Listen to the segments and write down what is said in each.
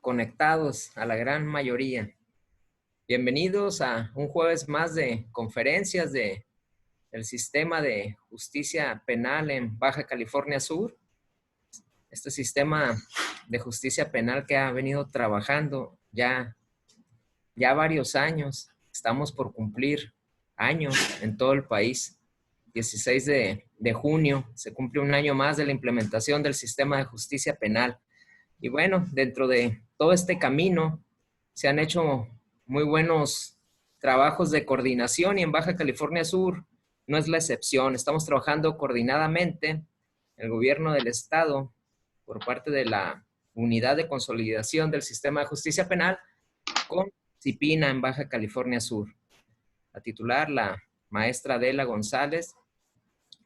conectados a la gran mayoría. Bienvenidos a un jueves más de conferencias del sistema de justicia penal en Baja California Sur. Este sistema de justicia penal que ha venido trabajando ya varios años. Estamos por cumplir años en todo el país. 16 de junio se cumple un año más de la implementación del sistema de justicia penal. Y bueno, dentro de todo este camino se han hecho muy buenos trabajos de coordinación y en Baja California Sur no es la excepción. Estamos trabajando coordinadamente el gobierno del estado por parte de la Unidad de Consolidación del Sistema de Justicia Penal con CIPINA en Baja California Sur. La titular, la maestra Adela González,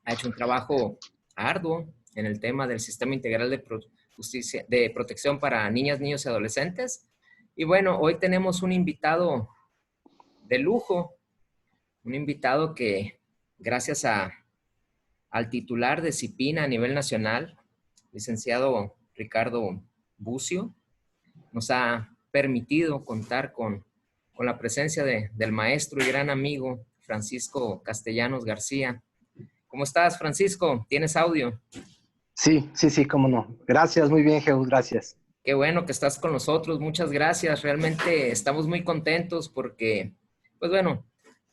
ha hecho un trabajo arduo en el tema del Sistema Integral de Protección para Niñas, Niños y Adolescentes. Y bueno, hoy tenemos un invitado de lujo, un invitado que gracias al titular de CIPINA a nivel nacional, licenciado Ricardo Bucio, nos ha permitido contar con la presencia del maestro y gran amigo Francisco Castellanos García. ¿Cómo estás, Francisco? ¿Tienes audio? Sí, cómo no. Gracias, muy bien, Jesús, gracias. Qué bueno que estás con nosotros, muchas gracias. Realmente estamos muy contentos porque, pues bueno,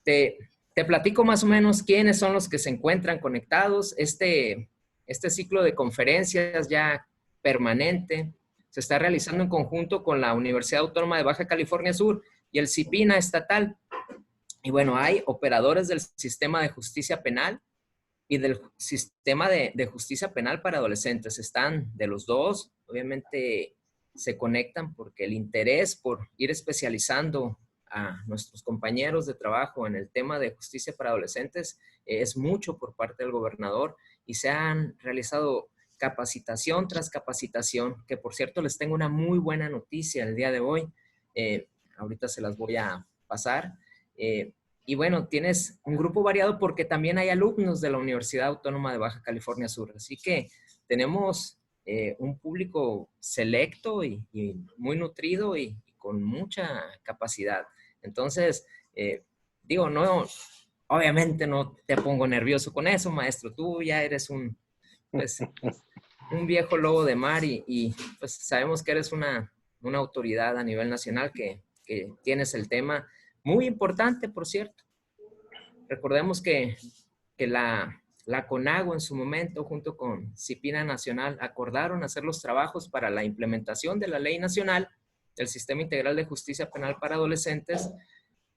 te platico más o menos quiénes son los que se encuentran conectados. Este ciclo de conferencias ya permanente se está realizando en conjunto con la Universidad Autónoma de Baja California Sur y el CIPINA estatal. Y bueno, hay operadores del sistema de justicia penal y del sistema de justicia penal para adolescentes. Están de los dos, obviamente se conectan porque el interés por ir especializando a nuestros compañeros de trabajo en el tema de justicia para adolescentes es mucho por parte del gobernador y se han realizado capacitación tras capacitación, que por cierto les tengo una muy buena noticia el día de hoy. Ahorita se las voy a pasar. Y bueno, tienes un grupo variado porque también hay alumnos de la Universidad Autónoma de Baja California Sur. Así que tenemos un público selecto y muy nutrido y con mucha capacidad. Entonces, digo, no, obviamente no te pongo nervioso con eso, maestro. Tú ya eres un viejo lobo de mar y pues sabemos que eres una autoridad a nivel nacional que tienes el tema. Muy importante, por cierto. Recordemos que la CONAGO en su momento, junto con CIPINA Nacional, acordaron hacer los trabajos para la implementación de la Ley Nacional del Sistema Integral de Justicia Penal para Adolescentes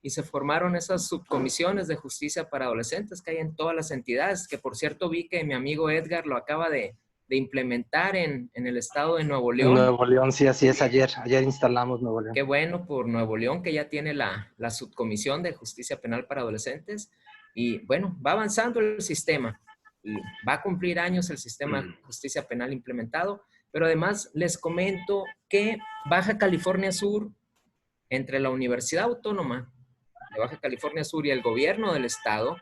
y se formaron esas subcomisiones de justicia para adolescentes que hay en todas las entidades, que por cierto vi que mi amigo Edgar lo acaba de implementar en el estado de Nuevo León. En Nuevo León, sí, así es. Ayer instalamos Nuevo León. Qué bueno por Nuevo León, que ya tiene la subcomisión de justicia penal para adolescentes. Y bueno, va avanzando el sistema y va a cumplir años el sistema de justicia penal implementado. Pero además les comento que Baja California Sur, entre la Universidad Autónoma de Baja California Sur y el gobierno del estado,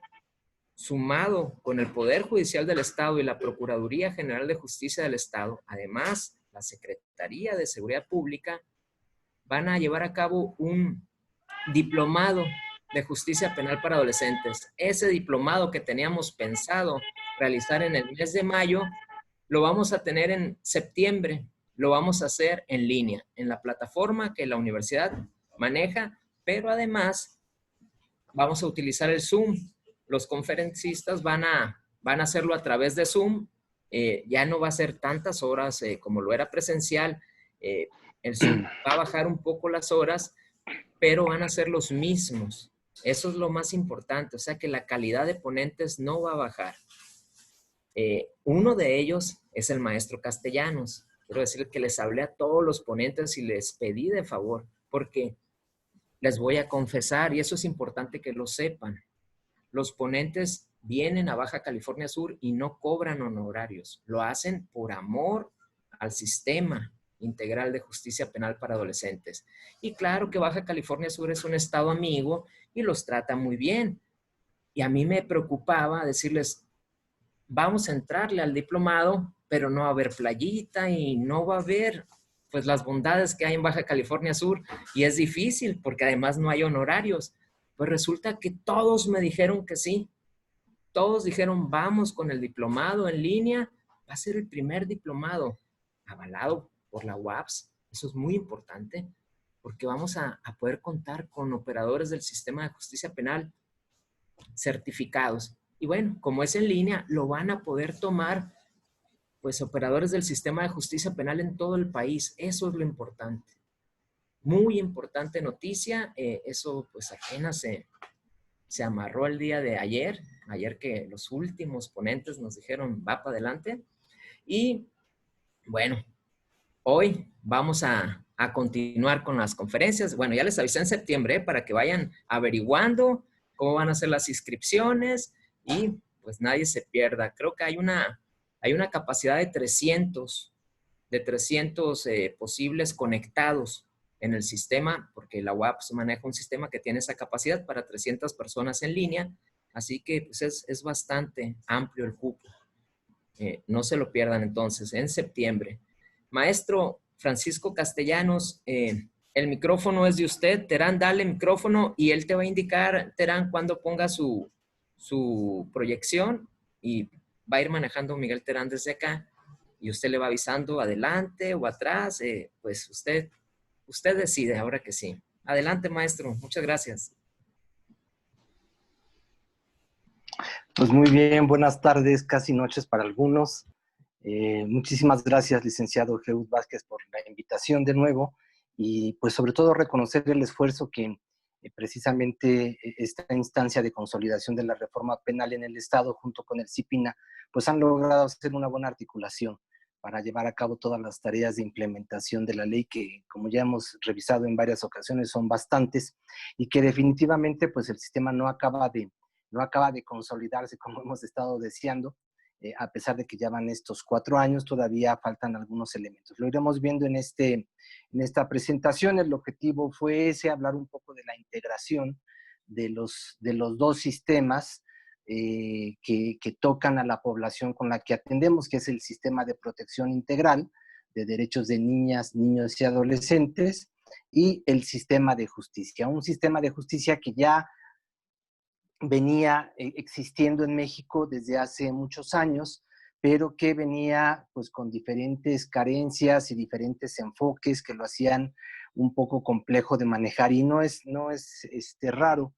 sumado con el Poder Judicial del Estado y la Procuraduría General de Justicia del Estado, además la Secretaría de Seguridad Pública, van a llevar a cabo un diplomado de justicia penal para adolescentes. Ese diplomado que teníamos pensado realizar en el mes de mayo, lo vamos a tener en septiembre. Lo vamos a hacer en línea, en la plataforma que la universidad maneja, pero además vamos a utilizar el Zoom. Los conferencistas van a hacerlo a través de Zoom. Ya no va a ser tantas horas como lo era presencial. El Zoom va a bajar un poco las horas, pero van a ser los mismos. Eso es lo más importante, o sea que la calidad de ponentes no va a bajar. Uno de ellos es el maestro Castellanos. Quiero decir que les hablé a todos los ponentes y les pedí de favor, porque les voy a confesar, y eso es importante que lo sepan, los ponentes vienen a Baja California Sur y no cobran honorarios. Lo hacen por amor al sistema integral de justicia penal para adolescentes. Y claro que Baja California Sur es un estado amigo y los trata muy bien. Y a mí me preocupaba decirles, vamos a entrarle al diplomado, pero no va a haber playita y no va a haber pues las bondades que hay en Baja California Sur y es difícil porque además no hay honorarios. Pues resulta que todos me dijeron que sí. Todos dijeron, vamos con el diplomado en línea. Va a ser el primer diplomado avalado por la UAPS. Eso es muy importante porque vamos a poder contar con operadores del sistema de justicia penal certificados. Y bueno, como es en línea, lo van a poder tomar pues operadores del sistema de justicia penal en todo el país. Eso es lo importante. Muy importante noticia. Eso pues apenas se amarró el día de ayer. Ayer que los últimos ponentes nos dijeron va para adelante. Y bueno, hoy vamos a continuar con las conferencias. Bueno, ya les avisé en septiembre para que vayan averiguando cómo van a ser las inscripciones y pues nadie se pierda. Creo que hay una capacidad de 300 posibles conectados en el sistema, porque la UAPS maneja un sistema que tiene esa capacidad para 300 personas en línea, así que pues es bastante amplio el cupo. No se lo pierdan entonces, en septiembre. Maestro Francisco Castellanos, el micrófono es de usted. Terán, dale micrófono y él te va a indicar, Terán, cuando ponga su proyección y va a ir manejando Miguel Terán desde acá y usted le va avisando adelante o atrás. Pues usted decide, ahora que sí. Adelante, maestro. Muchas gracias. Pues muy bien, buenas tardes, casi noches para algunos. Muchísimas gracias, licenciado Jeús Vázquez, por la invitación de nuevo y pues sobre todo reconocer el esfuerzo que precisamente esta instancia de consolidación de la reforma penal en el Estado junto con el CIPINA pues han logrado hacer una buena articulación para llevar a cabo todas las tareas de implementación de la ley que, como ya hemos revisado en varias ocasiones, son bastantes y que definitivamente pues el sistema no acaba de consolidarse como hemos estado deseando. A pesar de que ya van estos 4 años, todavía faltan algunos elementos. Lo iremos viendo en esta presentación. El objetivo fue hablar un poco de la integración de los dos sistemas que tocan a la población con la que atendemos, que es el sistema de protección integral de derechos de niñas, niños y adolescentes, y el sistema de justicia. Un sistema de justicia que ya venía existiendo en México desde hace muchos años, pero que venía pues con diferentes carencias y diferentes enfoques que lo hacían un poco complejo de manejar y no es raro.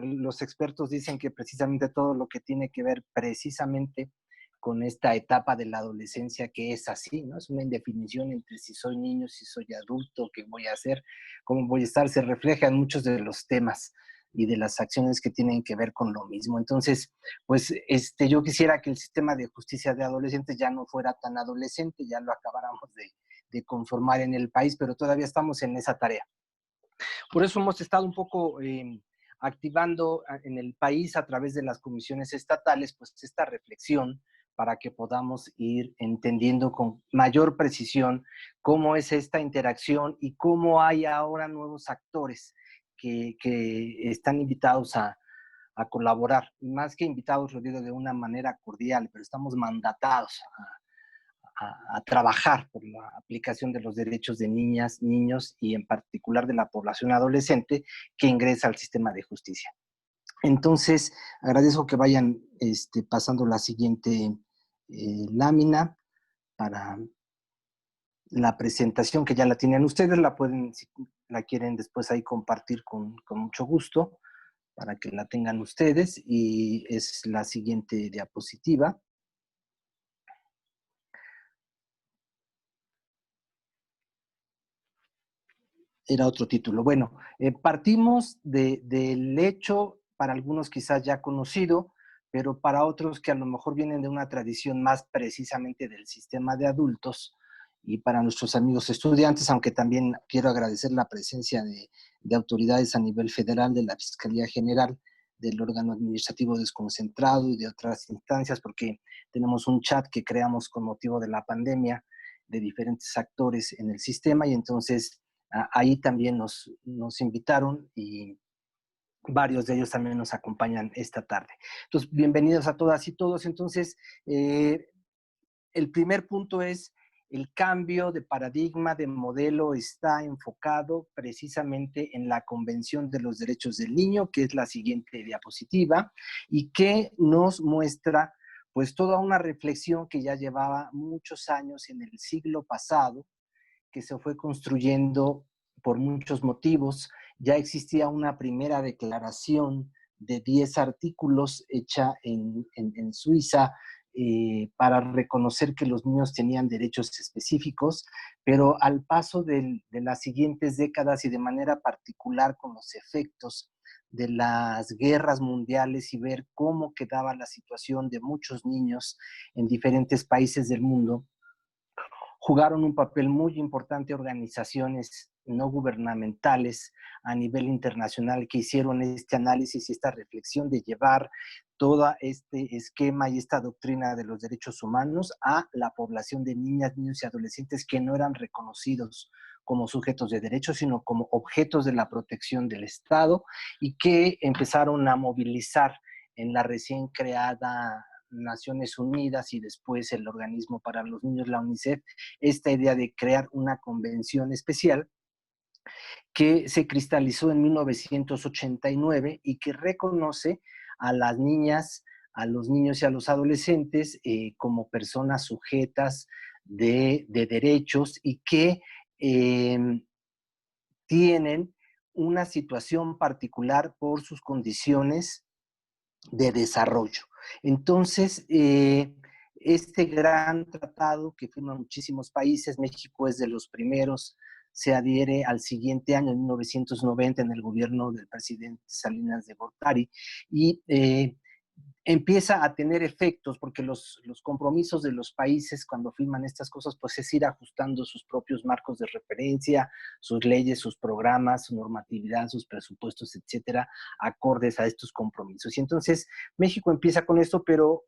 Los expertos dicen que precisamente todo lo que tiene que ver precisamente con esta etapa de la adolescencia que es así, ¿no? Es una indefinición entre si soy niño, si soy adulto, qué voy a hacer, cómo voy a estar, se refleja en muchos de los temas y de las acciones que tienen que ver con lo mismo. Entonces, pues yo quisiera que el sistema de justicia de adolescentes ya no fuera tan adolescente, ya lo acabáramos de conformar en el país, pero todavía estamos en esa tarea. Por eso hemos estado un poco activando en el país a través de las comisiones estatales, pues esta reflexión para que podamos ir entendiendo con mayor precisión cómo es esta interacción y cómo hay ahora nuevos actores que están invitados a colaborar. Y más que invitados, lo digo de una manera cordial, pero estamos mandatados a trabajar por la aplicación de los derechos de niñas, niños y en particular de la población adolescente que ingresa al sistema de justicia. Entonces, agradezco que vayan pasando la siguiente lámina para la presentación que ya la tienen ustedes, la pueden, si la quieren después ahí compartir con mucho gusto para que la tengan ustedes y es la siguiente diapositiva. Era otro título. Bueno, partimos del hecho, para algunos quizás ya conocido, pero para otros que a lo mejor vienen de una tradición más precisamente del sistema de adultos, y para nuestros amigos estudiantes, aunque también quiero agradecer la presencia de autoridades a nivel federal, de la Fiscalía General, del órgano administrativo desconcentrado y de otras instancias, porque tenemos un chat que creamos con motivo de la pandemia de diferentes actores en el sistema y entonces ahí también nos invitaron y varios de ellos también nos acompañan esta tarde. Entonces, bienvenidos a todas y todos. Entonces, el primer punto es el cambio de paradigma, de modelo, está enfocado precisamente en la Convención de los Derechos del Niño, que es la siguiente diapositiva, y que nos muestra pues toda una reflexión que ya llevaba muchos años en el siglo pasado, que se fue construyendo por muchos motivos. Ya existía una primera declaración de 10 artículos hecha en Suiza, para reconocer que los niños tenían derechos específicos, pero al paso de las siguientes décadas y de manera particular con los efectos de las guerras mundiales y ver cómo quedaba la situación de muchos niños en diferentes países del mundo, jugaron un papel muy importante organizaciones no gubernamentales a nivel internacional que hicieron este análisis y esta reflexión de llevar todo este esquema y esta doctrina de los derechos humanos a la población de niñas, niños y adolescentes que no eran reconocidos como sujetos de derechos, sino como objetos de la protección del Estado, y que empezaron a movilizar en la recién creada Naciones Unidas y después el Organismo para los Niños, la UNICEF, esta idea de crear una convención especial que se cristalizó en 1989 y que reconoce a las niñas, a los niños y a los adolescentes como personas sujetas de derechos y que tienen una situación particular por sus condiciones de desarrollo. Entonces, este gran tratado que firman muchísimos países, México es de los primeros, se adhiere al siguiente año, en 1990, en el gobierno del presidente Salinas de Gortari, y empieza a tener efectos, porque los compromisos de los países cuando firman estas cosas, pues es ir ajustando sus propios marcos de referencia, sus leyes, sus programas, su normatividad, sus presupuestos, etcétera, acordes a estos compromisos. Y entonces México empieza con esto, pero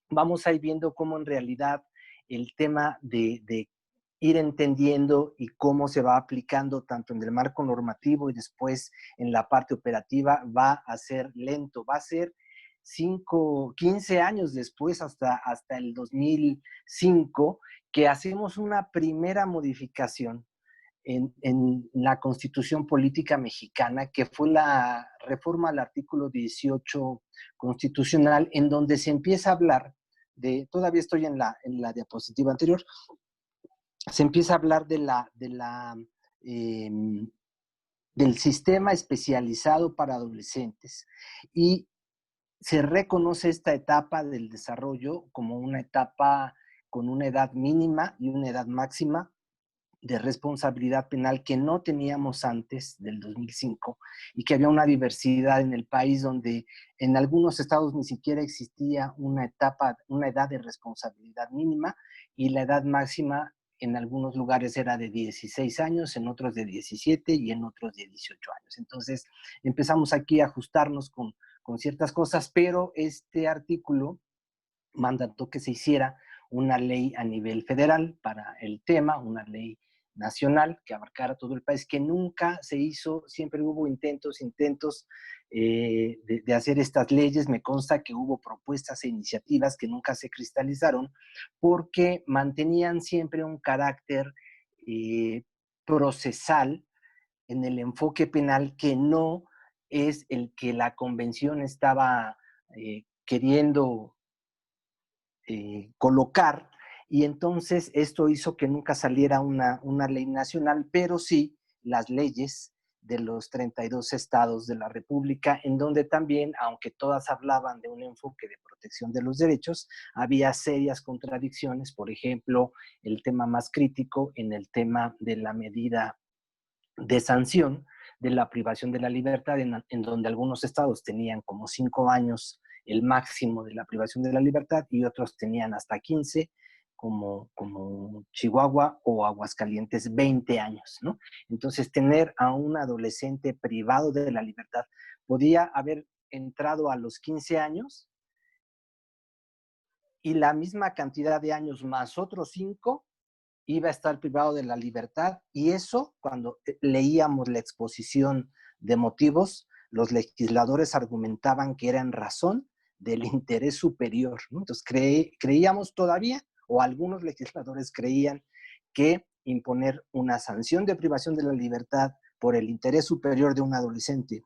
vamos a ir viendo cómo en realidad el tema de ir entendiendo y cómo se va aplicando tanto en el marco normativo y después en la parte operativa va a ser lento, va a ser 15 años después, hasta el 2005, que hacemos una primera modificación en la Constitución Política Mexicana, que fue la reforma al artículo 18 constitucional, en donde se empieza a hablar de, todavía estoy en la diapositiva anterior, se empieza a hablar del sistema especializado para adolescentes, y se reconoce esta etapa del desarrollo como una etapa con una edad mínima y una edad máxima de responsabilidad penal que no teníamos antes del 2005, y que había una diversidad en el país donde en algunos estados ni siquiera existía una edad de responsabilidad mínima, y la edad máxima en algunos lugares era de 16 años, en otros de 17 y en otros de 18 años. Entonces empezamos aquí a ajustarnos con ciertas cosas, pero este artículo mandató que se hiciera una ley a nivel federal para el tema, una ley nacional que abarcara todo el país, que nunca se hizo. Siempre hubo intentos de hacer estas leyes. Me consta que hubo propuestas e iniciativas que nunca se cristalizaron porque mantenían siempre un carácter procesal en el enfoque penal, que no es el que la convención estaba queriendo colocar, y entonces esto hizo que nunca saliera una ley nacional, pero sí las leyes de los 32 estados de la República, en donde también, aunque todas hablaban de un enfoque de protección de los derechos, había serias contradicciones. Por ejemplo, el tema más crítico en el tema de la medida de sanción de la privación de la libertad, en donde algunos estados tenían como 5 años el máximo de la privación de la libertad y otros tenían hasta 15, como Chihuahua o Aguascalientes, 20 años, ¿no? Entonces, tener a un adolescente privado de la libertad podía haber entrado a los 15 años y la misma cantidad de años más otros 5 iba a estar privado de la libertad, y eso, cuando leíamos la exposición de motivos, los legisladores argumentaban que era en razón del interés superior, ¿no? Entonces creíamos todavía, o algunos legisladores creían que imponer una sanción de privación de la libertad por el interés superior de un adolescente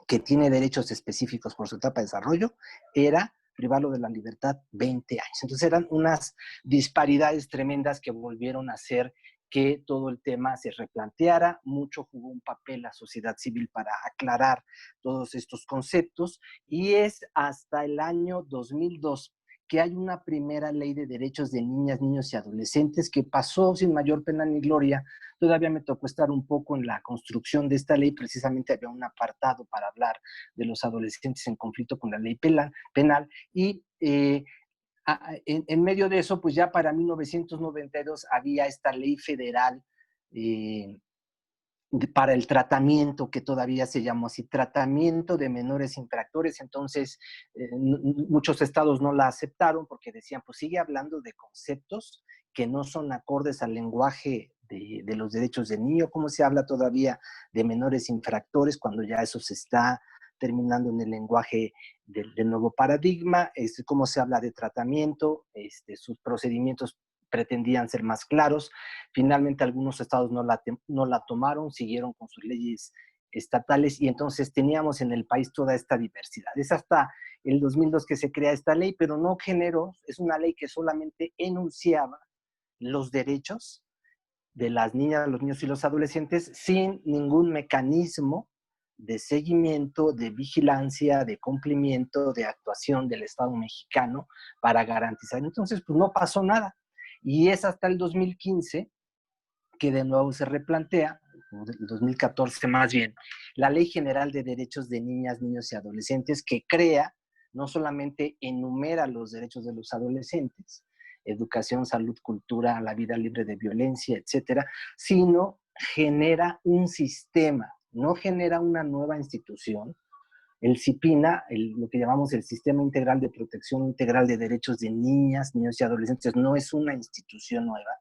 que tiene derechos específicos por su etapa de desarrollo, era privarlo de la libertad 20 años. Entonces eran unas disparidades tremendas que volvieron a hacer que todo el tema se replanteara. Mucho jugó un papel la sociedad civil para aclarar todos estos conceptos, y es hasta el año 2002 que hay una primera ley de derechos de niñas, niños y adolescentes que pasó sin mayor pena ni gloria. Todavía me tocó estar un poco en la construcción de esta ley. Precisamente había un apartado para hablar de los adolescentes en conflicto con la ley penal, y en medio de eso, pues ya para 1992 había esta ley federal eh, para el tratamiento, que todavía se llamó así, tratamiento de menores infractores. Entonces, muchos estados no la aceptaron porque decían, pues sigue hablando de conceptos que no son acordes al lenguaje de los derechos del niño. ¿Cómo se habla todavía de menores infractores cuando ya eso se está terminando en el lenguaje del nuevo paradigma? ¿Cómo se habla de tratamiento? Sus procedimientos pretendían ser más claros. Finalmente algunos estados no la tomaron, siguieron con sus leyes estatales, y entonces teníamos en el país toda esta diversidad. Es hasta el 2002 que se crea esta ley, pero no generó, es una ley que solamente enunciaba los derechos de las niñas, los niños y los adolescentes sin ningún mecanismo de seguimiento, de vigilancia, de cumplimiento, de actuación del Estado mexicano para garantizar. Entonces, pues no pasó nada. Y es hasta el 2015 que de nuevo se replantea, el 2014 más bien, la Ley General de Derechos de Niñas, Niños y Adolescentes, que crea, no solamente enumera los derechos de los adolescentes, educación, salud, cultura, la vida libre de violencia, etcétera, sino genera un sistema, no genera una nueva institución. El CIPINA, lo que llamamos el Sistema Integral de Protección Integral de Derechos de Niñas, Niños y Adolescentes, no es una institución nueva,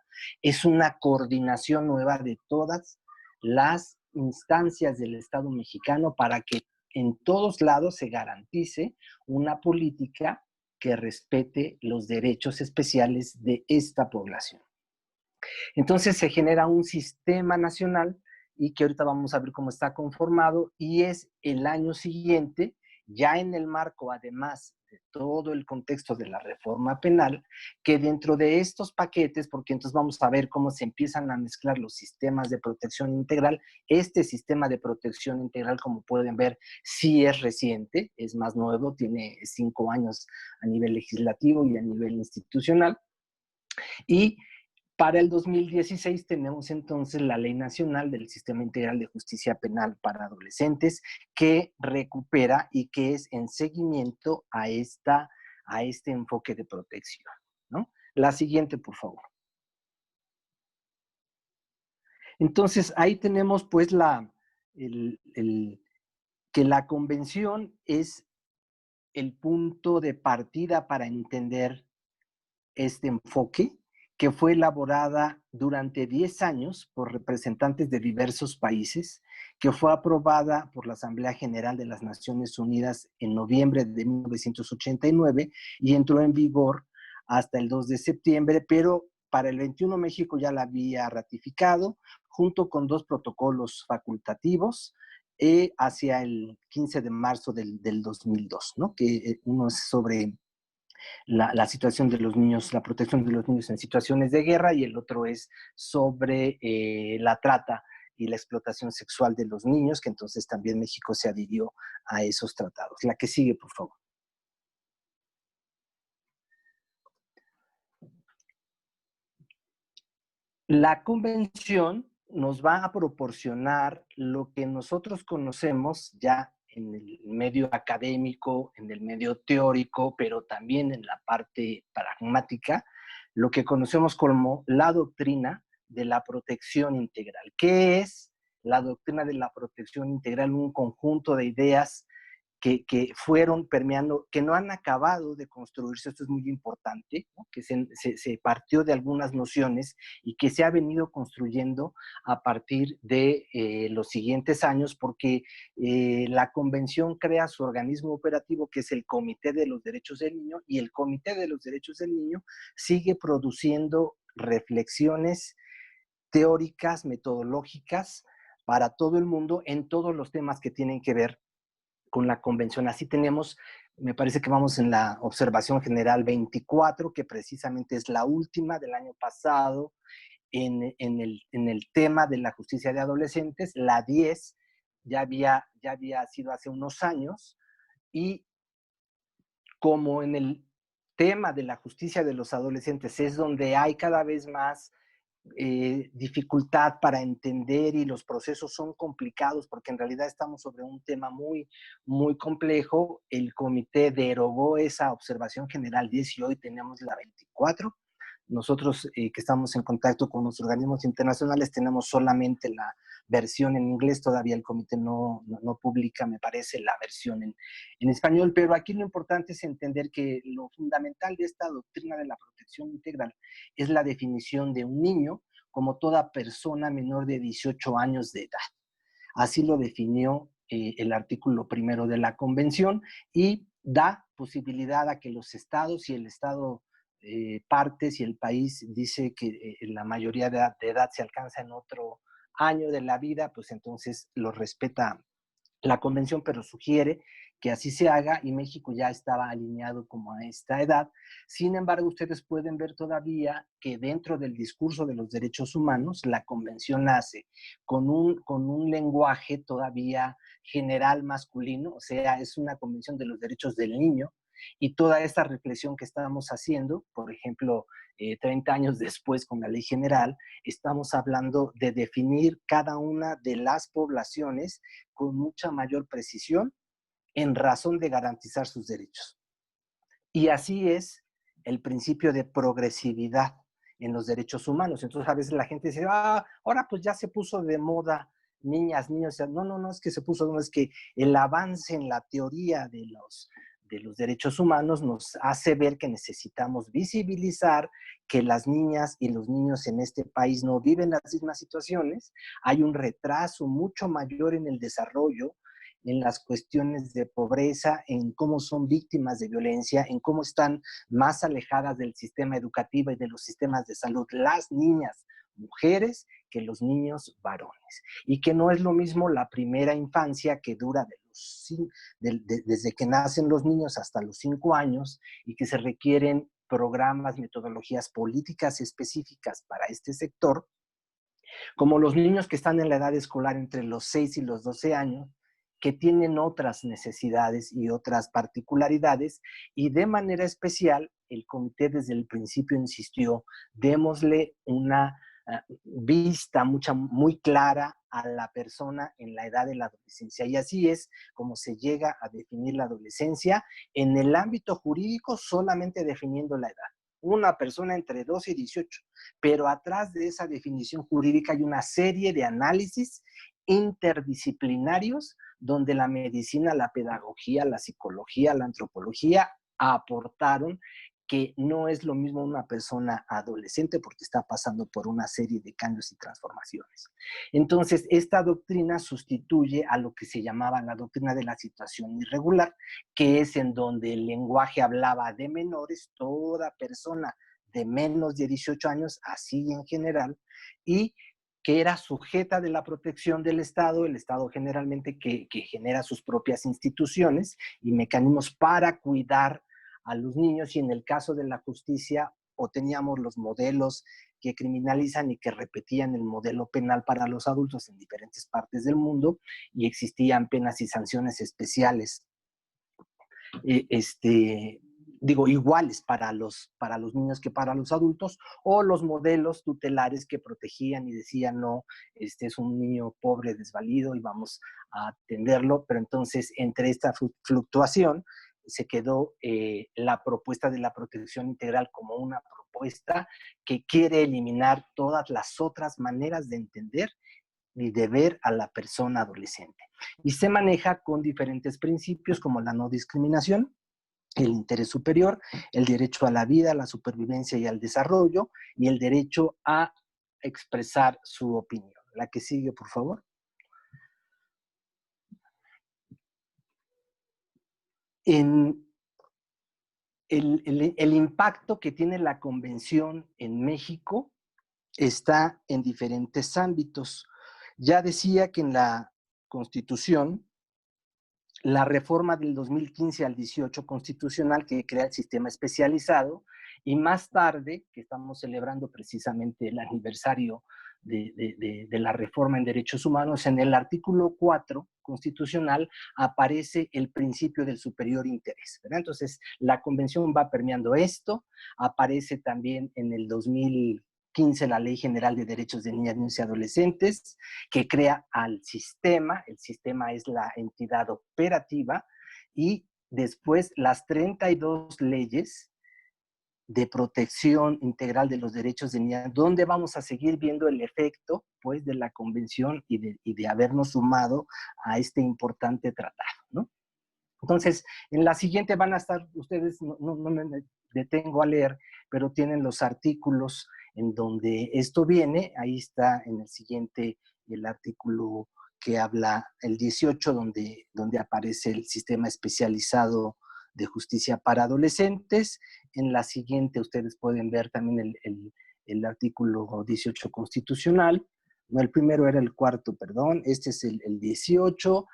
es una coordinación nueva de todas las instancias del Estado mexicano para que en todos lados se garantice una política que respete los derechos especiales de esta población. Entonces se genera un sistema nacional, y que ahorita vamos a ver cómo está conformado, y es el año siguiente, ya en el marco, además de todo el contexto de la reforma penal, que dentro de estos paquetes, porque entonces vamos a ver cómo se empiezan a mezclar los sistemas de protección integral. Este sistema de protección integral, como pueden ver, sí es reciente, es más nuevo, tiene 5 años a nivel legislativo y a nivel institucional, y para el 2016 tenemos entonces la Ley Nacional del Sistema Integral de Justicia Penal para Adolescentes, que recupera y que es en seguimiento a este enfoque de protección, ¿no? La siguiente, por favor. Entonces, ahí tenemos pues que la convención es el punto de partida para entender este enfoque, que fue elaborada durante 10 años por representantes de diversos países, que fue aprobada por la Asamblea General de las Naciones Unidas en noviembre de 1989 y entró en vigor hasta el 2 de septiembre, pero para el 21 México ya la había ratificado, junto con 2 protocolos facultativos, hacia el 15 de marzo del 2002, ¿no? Que uno es sobre la situación de los niños, la protección de los niños en situaciones de guerra, y el otro es sobre la trata y la explotación sexual de los niños, que entonces también México se adhirió a esos tratados. La que sigue, por favor. La convención nos va a proporcionar lo que nosotros conocemos ya en el medio académico, en el medio teórico, pero también en la parte pragmática, lo que conocemos como la doctrina de la protección integral. ¿Qué es la doctrina de la protección integral? Un conjunto de ideas que fueron permeando, que no han acabado de construirse, esto es muy importante, ¿no? Que se partió de algunas nociones y que se ha venido construyendo a partir de los siguientes años, porque la Convención crea su organismo operativo, que es el Comité de los Derechos del Niño, y el Comité de los Derechos del Niño sigue produciendo reflexiones teóricas, metodológicas, para todo el mundo en todos los temas que tienen que ver con la convención. Así tenemos, me parece que vamos en la observación general 24, que precisamente es la última del año pasado en el tema de la justicia de adolescentes. La 10 ya había sido hace unos años, y como en el tema de la justicia de los adolescentes es donde hay cada vez más dificultad para entender y los procesos son complicados porque en realidad estamos sobre un tema muy complejo, el comité derogó esa observación general 10 y hoy tenemos la 24. Nosotros que estamos en contacto con los organismos internacionales tenemos solamente la versión en inglés, todavía el comité no publica, me parece, la versión en español, pero aquí lo importante es entender que lo fundamental de esta doctrina de la protección integral es la definición de un niño como toda persona menor de 18 años de edad. Así lo definió el artículo primero de la Convención y da posibilidad a que los estados y el estado partes y el país dice que la mayoría de edad se alcanza en otro año de la vida, pues entonces lo respeta la convención, pero sugiere que así se haga y México ya estaba alineado como a esta edad. Sin embargo, ustedes pueden ver todavía que dentro del discurso de los derechos humanos, la convención nace con un lenguaje todavía general masculino, o sea, es una convención de los derechos del niño, y toda esta reflexión que estábamos haciendo, por ejemplo, 30 años después con la ley general, estamos hablando de definir cada una de las poblaciones con mucha mayor precisión en razón de garantizar sus derechos. Y así es el principio de progresividad en los derechos humanos. Entonces a veces la gente dice, ahora pues ya se puso de moda niñas, niños. No, es que se puso, no, es que el avance en la teoría de los derechos humanos nos hace ver que necesitamos visibilizar que las niñas y los niños en este país no viven las mismas situaciones, hay un retraso mucho mayor en el desarrollo, en las cuestiones de pobreza, en cómo son víctimas de violencia, en cómo están más alejadas del sistema educativo y de los sistemas de salud las niñas, mujeres, que los niños varones. Y que no es lo mismo la primera infancia, que dura desde que nacen los niños hasta los 5 años, y que se requieren programas, metodologías políticas específicas para este sector, como los niños que están en la edad escolar entre los 6 y los 12 años, que tienen otras necesidades y otras particularidades, y de manera especial el comité desde el principio insistió, démosle una vista muy clara a la persona en la edad de la adolescencia. Y así es como se llega a definir la adolescencia en el ámbito jurídico, solamente definiendo la edad. Una persona entre 12 y 18, pero atrás de esa definición jurídica hay una serie de análisis interdisciplinarios donde la medicina, la pedagogía, la psicología, la antropología aportaron que no es lo mismo una persona adolescente porque está pasando por una serie de cambios y transformaciones. Entonces, esta doctrina sustituye a lo que se llamaba la doctrina de la situación irregular, que es en donde el lenguaje hablaba de menores, toda persona de menos de 18 años, así en general, y que era sujeta de la protección del Estado, el Estado generalmente que genera sus propias instituciones y mecanismos para cuidar a los niños, y en el caso de la justicia o teníamos los modelos que criminalizan y que repetían el modelo penal para los adultos en diferentes partes del mundo, y existían penas y sanciones especiales, iguales para los niños que para los adultos, o los modelos tutelares que protegían y decían, no, este es un niño pobre, desvalido y vamos a atenderlo, pero entonces entre esta fluctuación se quedó la propuesta de la protección integral como una propuesta que quiere eliminar todas las otras maneras de entender y de ver a la persona adolescente. y se maneja con diferentes principios como la no discriminación, el interés superior, el derecho a la vida, a la supervivencia y al desarrollo, y el derecho a expresar su opinión. La que sigue, por favor. En el impacto que tiene la Convención en México está en diferentes ámbitos. Ya decía que en la Constitución, la reforma del 2015 al 18 constitucional que crea el sistema especializado, y más tarde, que estamos celebrando precisamente el aniversario de la reforma en derechos humanos, en el artículo 4 constitucional aparece el principio del superior interés, ¿verdad? Entonces, la convención va permeando esto, aparece también en el 2015 la Ley General de Derechos de Niñas, Niños y Adolescentes, que crea al sistema. El sistema es la entidad operativa, y después las 32 leyes de protección integral de los derechos de niñas, donde vamos a seguir viendo el efecto, pues, de la convención y de habernos sumado a este importante tratado, ¿no? Entonces, en la siguiente van a estar, ustedes, no me detengo a leer, pero tienen los artículos en donde esto viene. Ahí está en el siguiente el artículo que habla, el 18, donde aparece el sistema especializado de justicia para adolescentes. En la siguiente ustedes pueden ver también el artículo 18 constitucional. No, el primero era el cuarto, perdón. Este es el 18.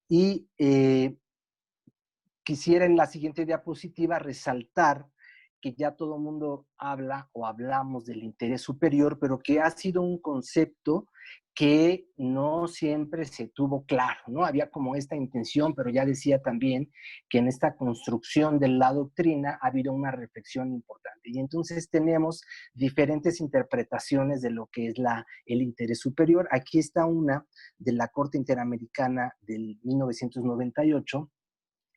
Y quisiera en la siguiente diapositiva resaltar que ya todo el mundo habla o hablamos del interés superior, pero que ha sido un concepto que no siempre se tuvo claro, ¿no? Había como esta intención, pero ya decía también que en esta construcción de la doctrina ha habido una reflexión importante. Y entonces tenemos diferentes interpretaciones de lo que es el interés superior. Aquí está una de la Corte Interamericana del 1998,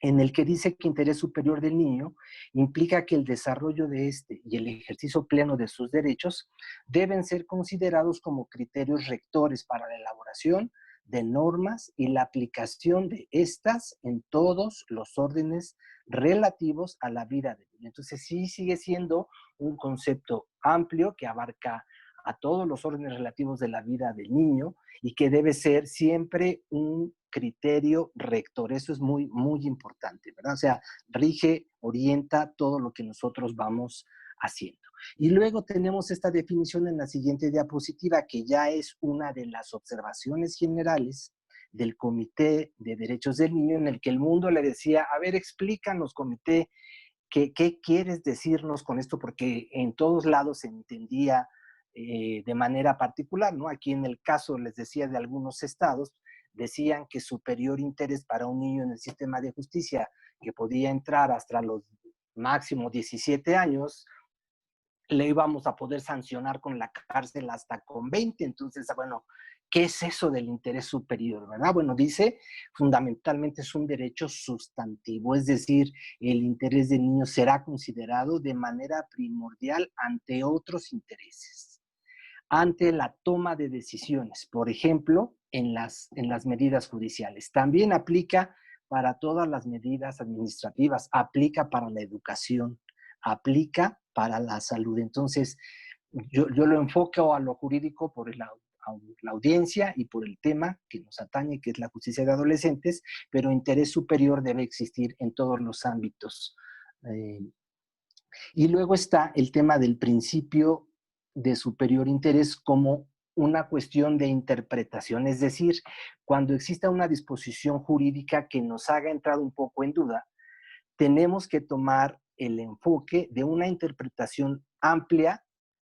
en el que dice que interés superior del niño implica que el desarrollo de este y el ejercicio pleno de sus derechos deben ser considerados como criterios rectores para la elaboración de normas y la aplicación de estas en todos los órdenes relativos a la vida del niño. Entonces sí sigue siendo un concepto amplio que abarca a todos los órdenes relativos de la vida del niño y que debe ser siempre un criterio rector. Eso es muy, muy importante, ¿verdad? O sea, rige, orienta todo lo que nosotros vamos haciendo. Y luego tenemos esta definición en la siguiente diapositiva, que ya es una de las observaciones generales del Comité de Derechos del Niño, en el que el mundo le decía, a ver, explícanos, comité, ¿qué quieres decirnos con esto? Porque en todos lados se entendía de manera particular, ¿no? Aquí en el caso, les decía, de algunos estados, decían que superior interés para un niño en el sistema de justicia, que podía entrar hasta los máximo 17 años, le íbamos a poder sancionar con la cárcel hasta con 20. Entonces, bueno, ¿qué es eso del interés superior, verdad? Bueno, dice, fundamentalmente es un derecho sustantivo, es decir, el interés del niño será considerado de manera primordial ante otros intereses, ante la toma de decisiones, por ejemplo, en las medidas judiciales. También aplica para todas las medidas administrativas, aplica para la educación, aplica para la salud. Entonces, yo lo enfoco a lo jurídico por la audiencia y por el tema que nos atañe, que es la justicia de adolescentes, pero interés superior debe existir en todos los ámbitos. Y luego está el tema del principio de superior interés como una cuestión de interpretación, es decir, cuando exista una disposición jurídica que nos haga entrar un poco en duda, tenemos que tomar el enfoque de una interpretación amplia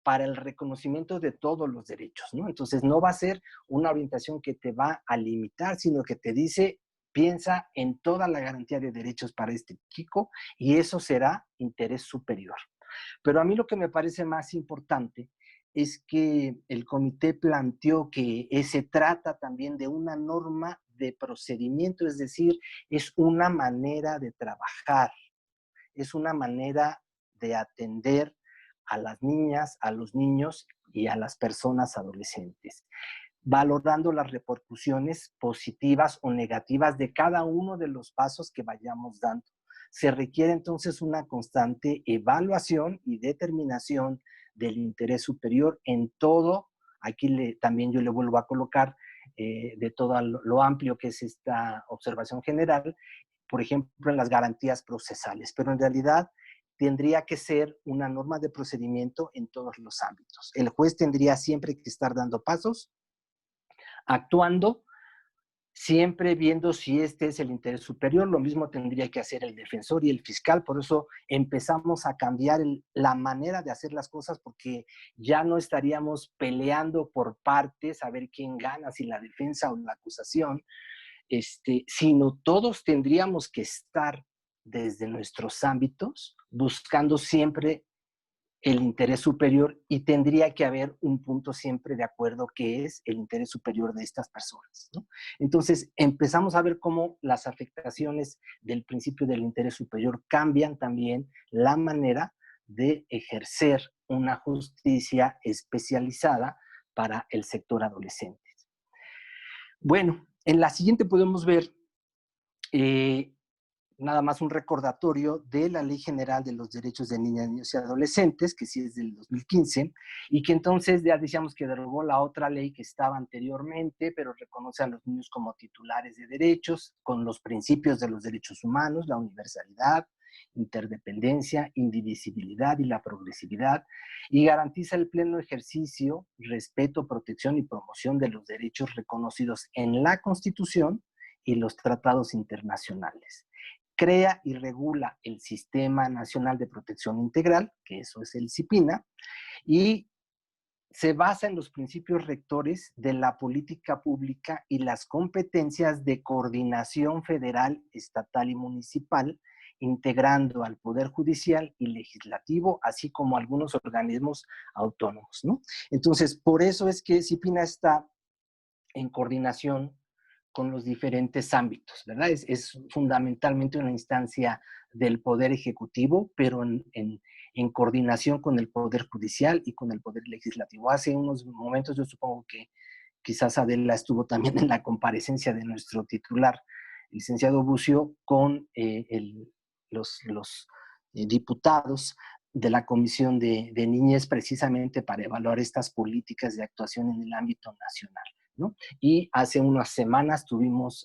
para el reconocimiento de todos los derechos, ¿no? Entonces no va a ser una orientación que te va a limitar, sino que te dice, piensa en toda la garantía de derechos para este chico, y eso será interés superior. Pero a mí lo que me parece más importante es que el comité planteó que se trata también de una norma de procedimiento, es decir, es una manera de trabajar, es una manera de atender a las niñas, a los niños y a las personas adolescentes. valorando las repercusiones positivas o negativas de cada uno de los pasos que vayamos dando. Se requiere entonces una constante evaluación y determinación del interés superior en todo. Aquí también yo le vuelvo a colocar de todo lo amplio que es esta observación general, por ejemplo, en las garantías procesales, pero en realidad tendría que ser una norma de procedimiento en todos los ámbitos. El juez tendría siempre que estar dando pasos, actuando, siempre viendo si este es el interés superior. Lo mismo tendría que hacer el defensor y el fiscal. Por eso empezamos a cambiar la manera de hacer las cosas, porque ya no estaríamos peleando por partes a ver quién gana, si la defensa o la acusación, sino todos tendríamos que estar desde nuestros ámbitos buscando siempre el interés superior, y tendría que haber un punto siempre de acuerdo que es el interés superior de estas personas, ¿no? Entonces empezamos a ver cómo las afectaciones del principio del interés superior cambian también la manera de ejercer una justicia especializada para el sector adolescente. Bueno, en la siguiente podemos ver nada más un recordatorio de la Ley General de los Derechos de Niñas, Niños y Adolescentes, que sí es del 2015, y que entonces ya decíamos que derogó la otra ley que estaba anteriormente, pero reconoce a los niños como titulares de derechos, con los principios de los derechos humanos, la universalidad, interdependencia, indivisibilidad y la progresividad, y garantiza el pleno ejercicio, respeto, protección y promoción de los derechos reconocidos en la Constitución y los tratados internacionales. Crea y regula el Sistema Nacional de Protección Integral, que eso es el CIPINA, y se basa en los principios rectores de la política pública y las competencias de coordinación federal, estatal y municipal, integrando al Poder Judicial y Legislativo, así como algunos organismos autónomos, ¿no? Entonces, por eso es que CIPINA está en coordinación con los diferentes ámbitos, ¿verdad? Es fundamentalmente una instancia del Poder Ejecutivo, pero en coordinación con el Poder Judicial y con el Poder Legislativo. Hace unos momentos yo supongo que quizás Adela estuvo también en la comparecencia de nuestro titular, el licenciado Bucio, con los diputados de la Comisión de Niñez, precisamente para evaluar estas políticas de actuación en el ámbito nacional, ¿no? Y hace unas semanas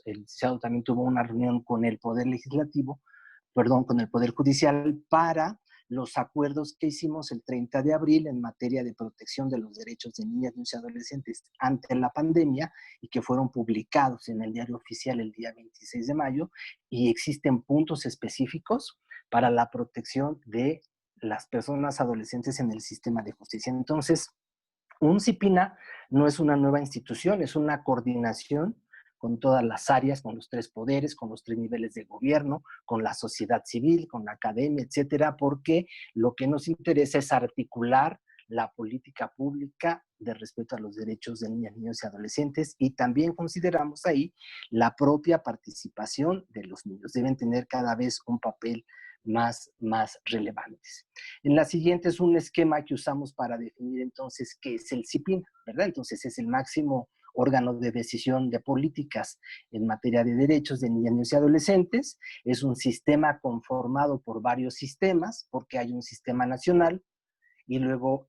el licenciado también tuvo una reunión con el Poder Legislativo, con el Poder Judicial, para los acuerdos que hicimos el 30 de abril en materia de protección de los derechos de niñas, niños y adolescentes ante la pandemia, y que fueron publicados en el Diario Oficial el día 26 de mayo, y existen puntos específicos para la protección de las personas adolescentes en el sistema de justicia. Entonces, un CIPINA no es una nueva institución, es una coordinación con todas las áreas, con los tres poderes, con los tres niveles de gobierno, con la sociedad civil, con la academia, etcétera, porque lo que nos interesa es articular la política pública de respeto a los derechos de niñas, niños y adolescentes, y también consideramos ahí la propia participación de los niños. Deben tener cada vez un papel más relevantes. En la siguiente es un esquema que usamos para definir entonces qué es el CIPINA, ¿verdad? Entonces es el máximo órgano de decisión de políticas en materia de derechos de niñas, niños y adolescentes. Es un sistema conformado por varios sistemas, porque hay un sistema nacional y luego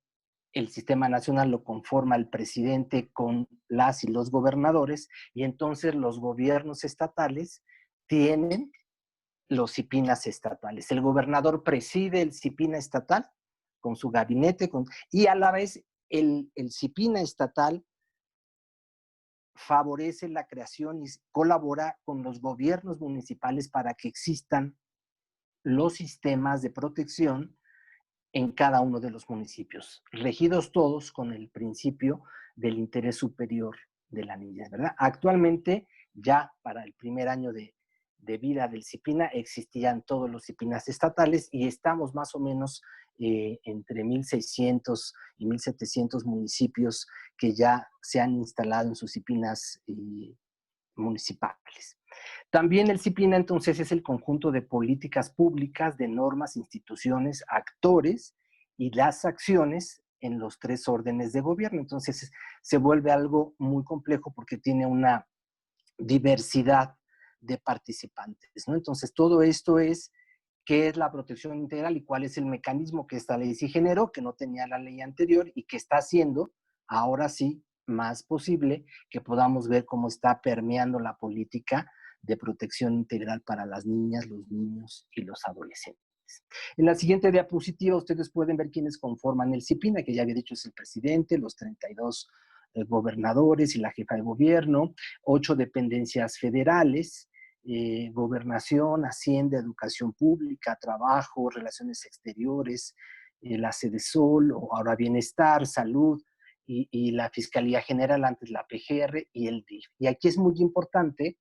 el sistema nacional lo conforma el presidente con las y los gobernadores, y entonces los gobiernos estatales tienen los CIPINAs estatales. El gobernador preside el CIPINA estatal con su gabinete, y a la vez el CIPINA estatal favorece la creación y colabora con los gobiernos municipales para que existan los sistemas de protección en cada uno de los municipios, regidos todos con el principio del interés superior de la niñez, ¿verdad? Actualmente, ya para el primer año de vida del CIPINA, existían todos los CIPINAs estatales, y estamos más o menos entre 1,600 y 1,700 municipios que ya se han instalado en sus CIPINAs municipales. También el CIPINA entonces es el conjunto de políticas públicas, de normas, instituciones, actores y las acciones en los 3 órdenes de gobierno. Entonces se vuelve algo muy complejo porque tiene una diversidad de participantes, ¿no? Entonces todo esto es qué es la protección integral y cuál es el mecanismo que esta ley sí generó, que no tenía la ley anterior y que está haciendo ahora sí más posible que podamos ver cómo está permeando la política de protección integral para las niñas, los niños y los adolescentes. En la siguiente diapositiva ustedes pueden ver quiénes conforman el CIPINA, que ya había dicho es el presidente, los 32 gobernadores y la jefa de gobierno, 8 dependencias federales, gobernación, hacienda, educación pública, trabajo, relaciones exteriores, la Sedesol, o ahora bienestar, salud, y la Fiscalía General, antes la PGR y el DIF. Y aquí es muy importante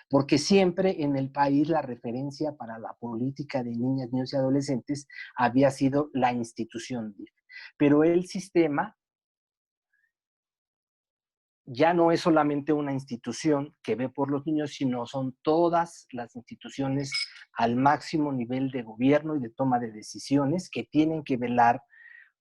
porque siempre en el país la referencia para la política de niñas, niños y adolescentes había sido la institución DIF. Pero el sistema ya no es solamente una institución que ve por los niños, sino son todas las instituciones al máximo nivel de gobierno y de toma de decisiones que tienen que velar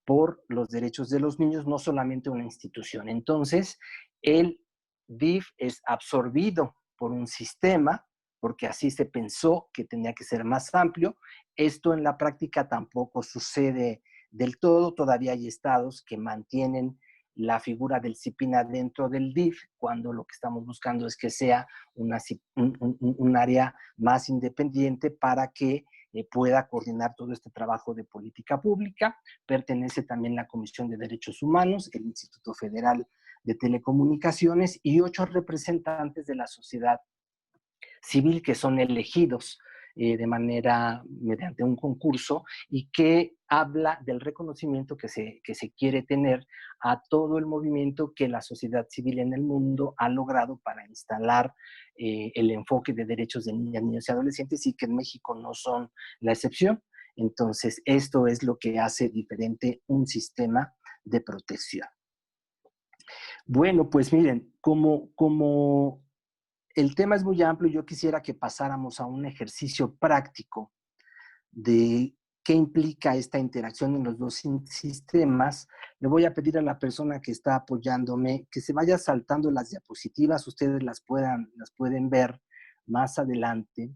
por los derechos de los niños, no solamente una institución. Entonces, el DIF es absorbido por un sistema, porque así se pensó que tenía que ser más amplio. Esto en la práctica tampoco sucede del todo. Todavía hay estados que mantienen la figura del CIPINA dentro del DIF, cuando lo que estamos buscando es que sea un área más independiente para que pueda coordinar todo este trabajo de política pública. Pertenece también la Comisión de Derechos Humanos, el Instituto Federal de Telecomunicaciones y 8 representantes de la sociedad civil que son elegidos mediante un concurso y que habla del reconocimiento que se quiere tener a todo el movimiento que la sociedad civil en el mundo ha logrado para instalar el enfoque de derechos de niñas, niños y adolescentes, y que en México no son la excepción. Entonces, esto es lo que hace diferente un sistema de protección. Bueno, pues miren, como el tema es muy amplio, yo quisiera que pasáramos a un ejercicio práctico de qué implica esta interacción en los dos sistemas. Le voy a pedir a la persona que está apoyándome que se vaya saltando las diapositivas, ustedes las pueden ver más adelante.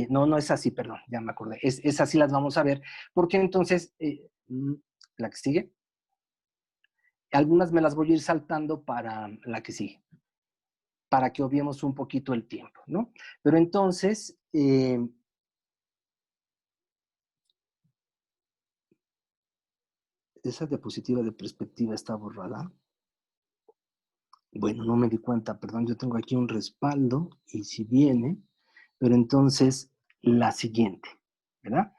No es así, perdón, ya me acordé. Es así, las vamos a ver, porque entonces, la que sigue, algunas me las voy a ir saltando para la que sigue, para que obviemos un poquito el tiempo, ¿no? Pero entonces, esa diapositiva de perspectiva está borrada. Bueno, no me di cuenta, perdón, yo tengo aquí un respaldo y si viene, pero entonces la siguiente, ¿verdad?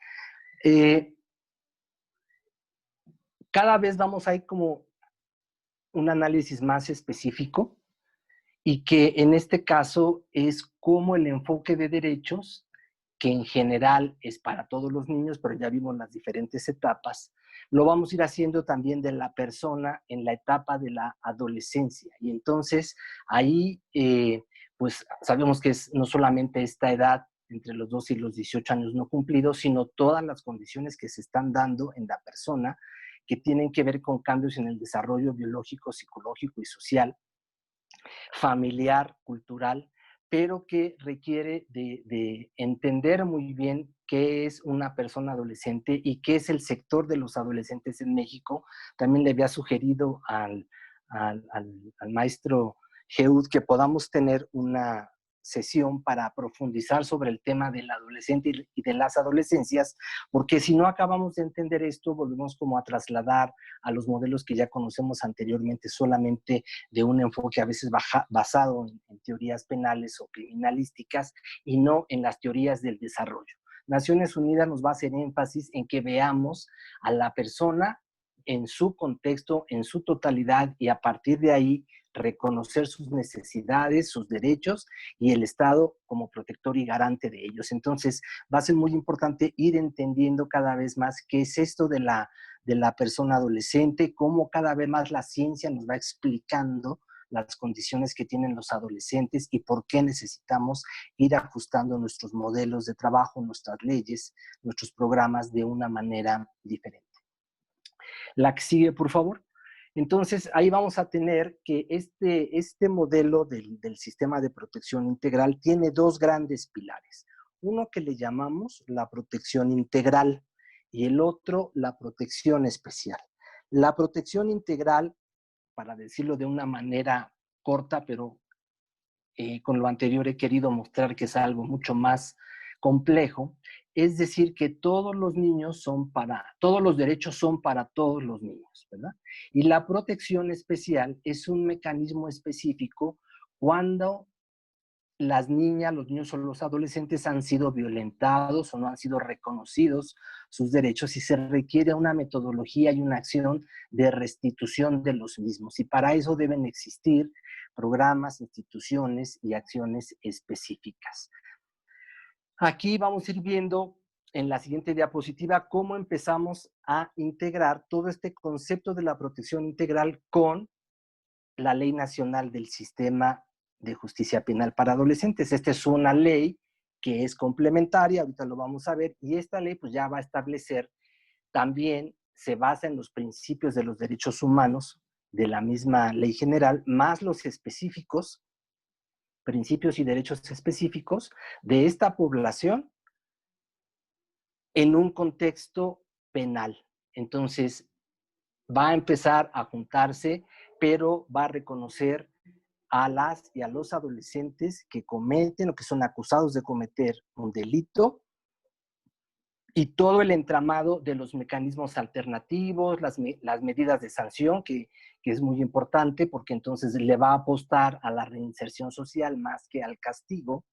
Cada vez vamos a ir como un análisis más específico y que en este caso es como el enfoque de derechos, que en general es para todos los niños, pero ya vimos las diferentes etapas, lo vamos a ir haciendo también de la persona en la etapa de la adolescencia. Y entonces ahí, pues sabemos que es no solamente esta edad entre los 12 y los 18 años no cumplidos, sino todas las condiciones que se están dando en la persona que tienen que ver con cambios en el desarrollo biológico, psicológico y social, familiar, cultural, pero que requiere de entender muy bien qué es una persona adolescente y qué es el sector de los adolescentes en México. También le había sugerido al maestro Geud que podamos tener una sesión para profundizar sobre el tema del adolescente y de las adolescencias, porque si no acabamos de entender esto, volvemos como a trasladar a los modelos que ya conocemos anteriormente solamente de un enfoque a veces basado en teorías penales o criminalísticas y no en las teorías del desarrollo. Naciones Unidas nos va a hacer énfasis en que veamos a la persona en su contexto, en su totalidad, y a partir de ahí reconocer sus necesidades, sus derechos y el Estado como protector y garante de ellos. Entonces, va a ser muy importante ir entendiendo cada vez más qué es esto de la persona adolescente, cómo cada vez más la ciencia nos va explicando las condiciones que tienen los adolescentes y por qué necesitamos ir ajustando nuestros modelos de trabajo, nuestras leyes, nuestros programas de una manera diferente. La que sigue, por favor. Entonces, ahí vamos a tener que este modelo del sistema de protección integral tiene dos grandes pilares. Uno que le llamamos la protección integral y el otro la protección especial. La protección integral, para decirlo de una manera corta, pero con lo anterior he querido mostrar que es algo mucho más complejo, es decir, que todos los niños todos los derechos son para todos los niños, ¿verdad? Y la protección especial es un mecanismo específico cuando las niñas, los niños o los adolescentes han sido violentados o no han sido reconocidos sus derechos y se requiere una metodología y una acción de restitución de los mismos. Y para eso deben existir programas, instituciones y acciones específicas. Aquí vamos a ir viendo en la siguiente diapositiva cómo empezamos a integrar todo este concepto de la protección integral con la Ley Nacional del Sistema de Justicia Penal para Adolescentes. Esta es una ley que es complementaria, ahorita lo vamos a ver, y esta ley pues ya va a establecer, también se basa en los principios de los derechos humanos de la misma ley general, más los específicos, principios y derechos específicos de esta población en un contexto penal. Entonces, va a empezar a juntarse, pero va a reconocer a las y a los adolescentes que cometen o que son acusados de cometer un delito y todo el entramado de los mecanismos alternativos, las medidas de sanción, que es muy importante porque entonces le va a apostar a la reinserción social más que al castigo,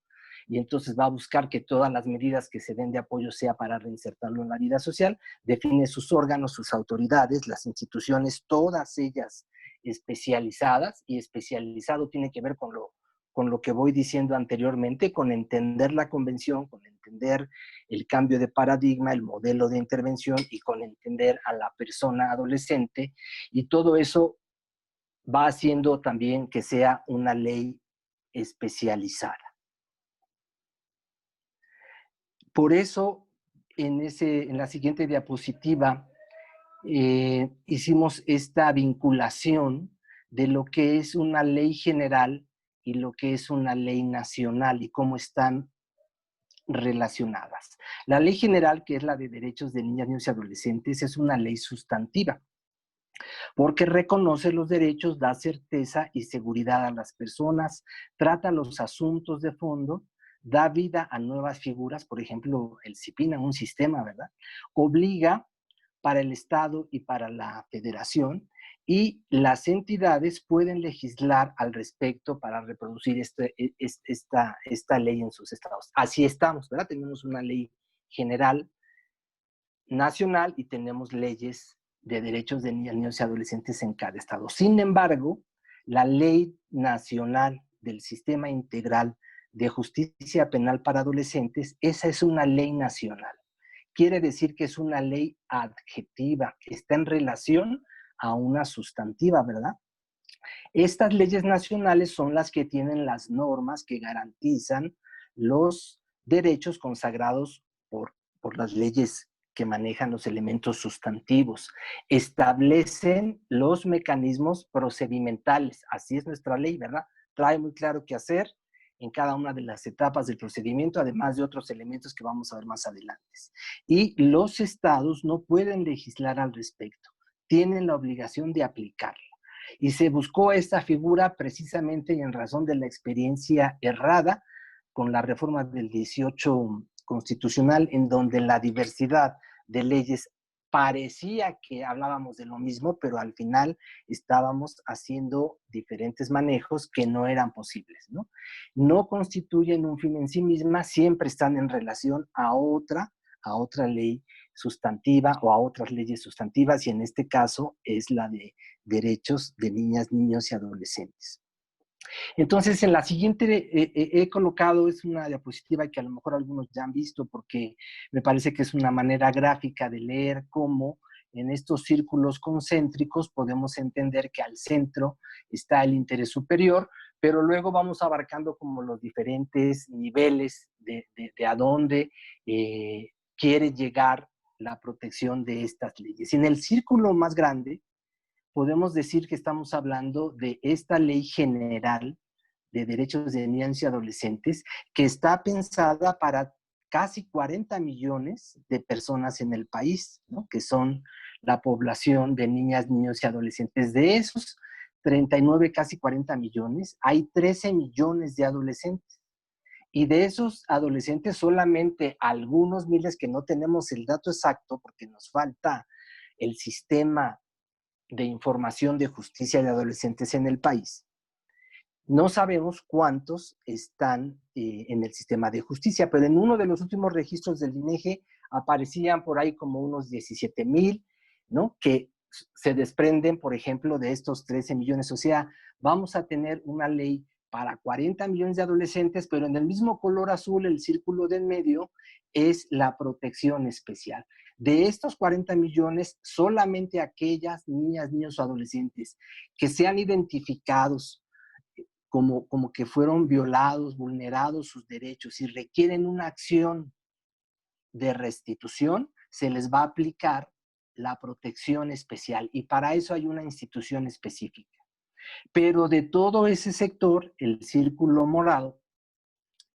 y entonces va a buscar que todas las medidas que se den de apoyo sea para reinsertarlo en la vida social, define sus órganos, sus autoridades, las instituciones, todas ellas especializadas, y especializado tiene que ver con lo que voy diciendo anteriormente, con entender la convención, con entender el cambio de paradigma, el modelo de intervención y con entender a la persona adolescente, y todo eso va haciendo también que sea una ley especializada. Por eso, en la siguiente diapositiva, hicimos esta vinculación de lo que es una ley general y lo que es una ley nacional y cómo están relacionadas. La ley general, que es la de derechos de niñas, niños y adolescentes, es una ley sustantiva, porque reconoce los derechos, da certeza y seguridad a las personas, trata los asuntos de fondo, da vida a nuevas figuras, por ejemplo, el CIPINA, un sistema, ¿verdad? Obliga para el Estado y para la Federación, y las entidades pueden legislar al respecto para reproducir esta ley en sus estados. Así estamos, ¿verdad? Tenemos una ley general nacional y tenemos leyes de derechos de niñas, niños y adolescentes en cada estado. Sin embargo, la Ley Nacional del Sistema Integral de Justicia Penal para Adolescentes, esa es una ley nacional. Quiere decir que es una ley adjetiva, que está en relación a una sustantiva, ¿verdad? Estas leyes nacionales son las que tienen las normas que garantizan los derechos consagrados por las leyes que manejan los elementos sustantivos. Establecen los mecanismos procedimentales. Así es nuestra ley, ¿verdad? Trae muy claro qué hacer en cada una de las etapas del procedimiento, además de otros elementos que vamos a ver más adelante. Y los estados no pueden legislar al respecto, tienen la obligación de aplicarla. Y se buscó esta figura precisamente y en razón de la experiencia errada con la reforma del 18 constitucional, en donde la diversidad de leyes parecía que hablábamos de lo mismo, pero al final estábamos haciendo diferentes manejos que no eran posibles, ¿no? No constituyen un fin en sí misma, siempre están en relación a otra ley sustantiva o a otras leyes sustantivas, y en este caso es la de derechos de niñas, niños y adolescentes. Entonces, en la siguiente he colocado, es una diapositiva que a lo mejor algunos ya han visto porque me parece que es una manera gráfica de leer cómo en estos círculos concéntricos podemos entender que al centro está el interés superior, pero luego vamos abarcando como los diferentes niveles de a dónde quiere llegar la protección de estas leyes. En el círculo más grande, podemos decir que estamos hablando de esta ley general de derechos de niñas y adolescentes que está pensada para casi 40 millones de personas en el país, ¿no? Que son la población de niñas, niños y adolescentes. De esos 39, casi 40 millones, hay 13 millones de adolescentes. Y de esos adolescentes, solamente algunos miles, que no tenemos el dato exacto porque nos falta el sistema de información de justicia de adolescentes en el país. No sabemos cuántos están en el sistema de justicia, pero en uno de los últimos registros del INEGI aparecían por ahí como unos 17,000, ¿no? Que se desprenden, por ejemplo, de estos 13 millones. O sea, vamos a tener una ley para 40 millones de adolescentes, pero en el mismo color azul, el círculo del medio, es la protección especial. De estos 40 millones, solamente aquellas niñas, niños o adolescentes que sean identificados como que fueron violados, vulnerados sus derechos y requieren una acción de restitución, se les va a aplicar la protección especial, y para eso hay una institución específica. Pero de todo ese sector, el círculo morado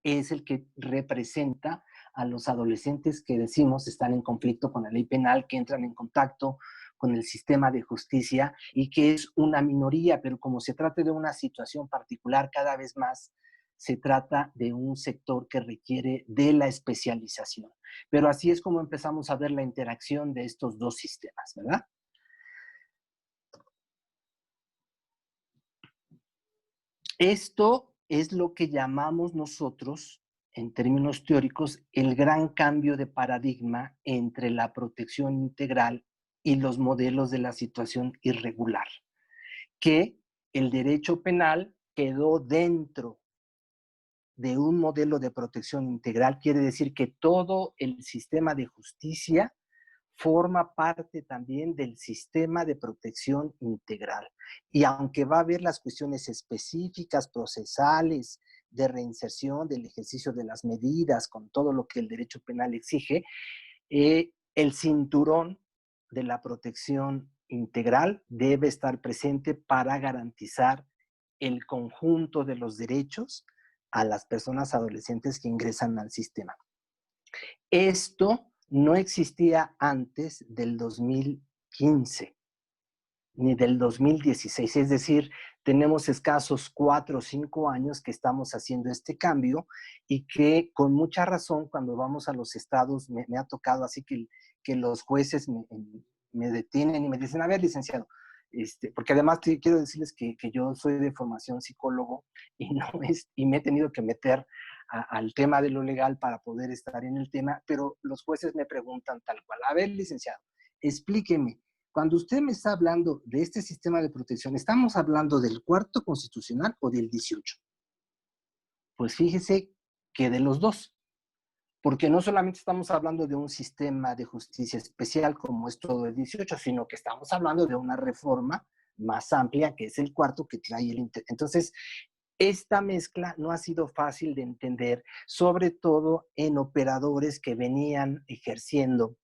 es el que representa a los adolescentes que decimos están en conflicto con la ley penal, que entran en contacto con el sistema de justicia, y que es una minoría, pero como se trata de una situación particular, cada vez más se trata de un sector que requiere de la especialización. Pero así es como empezamos a ver la interacción de estos dos sistemas, ¿verdad? Esto es lo que llamamos nosotros, en términos teóricos, el gran cambio de paradigma entre la protección integral y los modelos de la situación irregular, que el derecho penal quedó dentro de un modelo de protección integral. Quiere decir que todo el sistema de justicia forma parte también del sistema de protección integral. Y aunque va a haber las cuestiones específicas, procesales, de reinserción, del ejercicio de las medidas, con todo lo que el derecho penal exige, el cinturón de la protección integral debe estar presente para garantizar el conjunto de los derechos a las personas adolescentes que ingresan al sistema. Esto no existía antes del 2015 ni del 2016, es decir, tenemos escasos 4 o 5 años que estamos haciendo este cambio, y que con mucha razón cuando vamos a los estados me ha tocado así que los jueces me detienen y me dicen: a ver, licenciado, porque además quiero decirles que yo soy de formación psicólogo y, y me he tenido que meter al tema de lo legal para poder estar en el tema, pero los jueces me preguntan tal cual: a ver, licenciado, explíqueme, cuando usted me está hablando de este sistema de protección, ¿estamos hablando del cuarto constitucional o del 18? Pues fíjese que de los dos, porque no solamente estamos hablando de un sistema de justicia especial como es todo el 18, sino que estamos hablando de una reforma más amplia, que es el cuarto, que trae el... Entonces, esta mezcla no ha sido fácil de entender, sobre todo en operadores que venían ejerciendo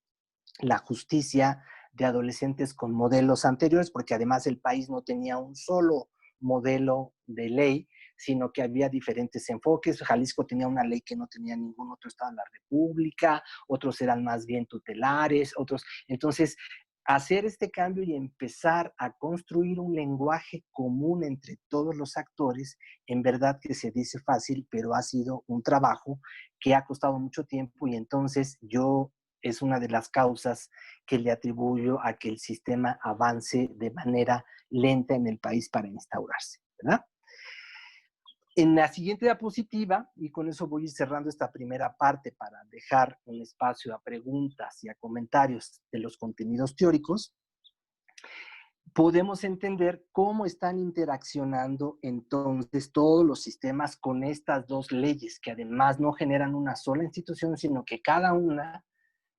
la justicia de adolescentes con modelos anteriores, porque además el país no tenía un solo modelo de ley, sino que había diferentes enfoques. Jalisco tenía una ley que no tenía ningún otro estado en la República, otros eran más bien tutelares, otros... Entonces, hacer este cambio y empezar a construir un lenguaje común entre todos los actores, en verdad que se dice fácil, pero ha sido un trabajo que ha costado mucho tiempo, y entonces es una de las causas que le atribuyo a que el sistema avance de manera lenta en el país para instaurarse, ¿verdad? En la siguiente diapositiva, y con eso voy a ir cerrando esta primera parte para dejar un espacio a preguntas y a comentarios de los contenidos teóricos, podemos entender cómo están interaccionando entonces todos los sistemas con estas dos leyes, que además no generan una sola institución, sino que cada una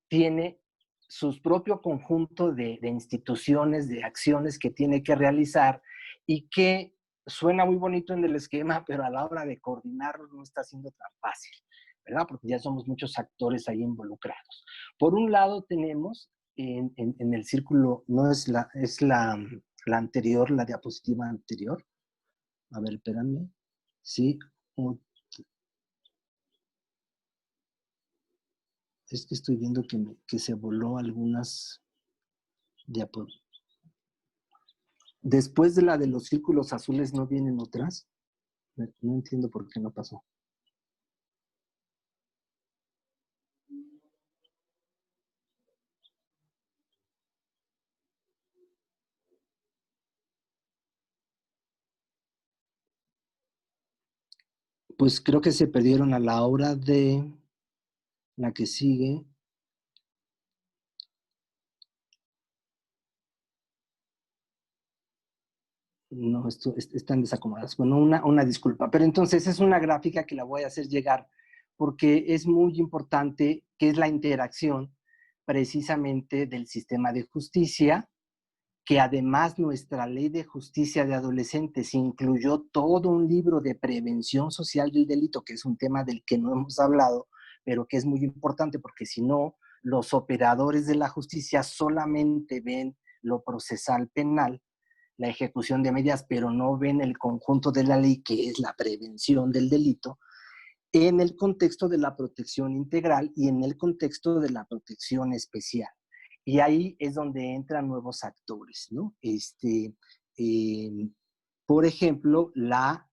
tiene su propio conjunto de instituciones, de acciones que tiene que realizar, y que suena muy bonito en el esquema, pero a la hora de coordinarlo no está siendo tan fácil. ¿verdad? Porque ya somos muchos actores ahí involucrados. Por un lado tenemos en el círculo, no es la anterior, la diapositiva anterior. A ver, espérame. Sí. Es que estoy viendo que se voló algunas diapositivas. Después de la de los círculos azules, ¿no vienen otras? No entiendo por qué no pasó. Pues creo que se perdieron a la hora de la que sigue. No, están desacomodadas. Bueno, una disculpa. Pero entonces es una gráfica que la voy a hacer llegar porque es muy importante que es la interacción precisamente del sistema de justicia, que además nuestra ley de justicia de adolescentes incluyó todo un libro de prevención social del delito, que es un tema del que no hemos hablado, pero que es muy importante porque si no, los operadores de la justicia solamente ven lo procesal penal, la ejecución de medidas, pero no ven el conjunto de la ley, que es la prevención del delito, en el contexto de la protección integral y en el contexto de la protección especial. Y ahí es donde entran nuevos actores, ¿no? Por ejemplo, la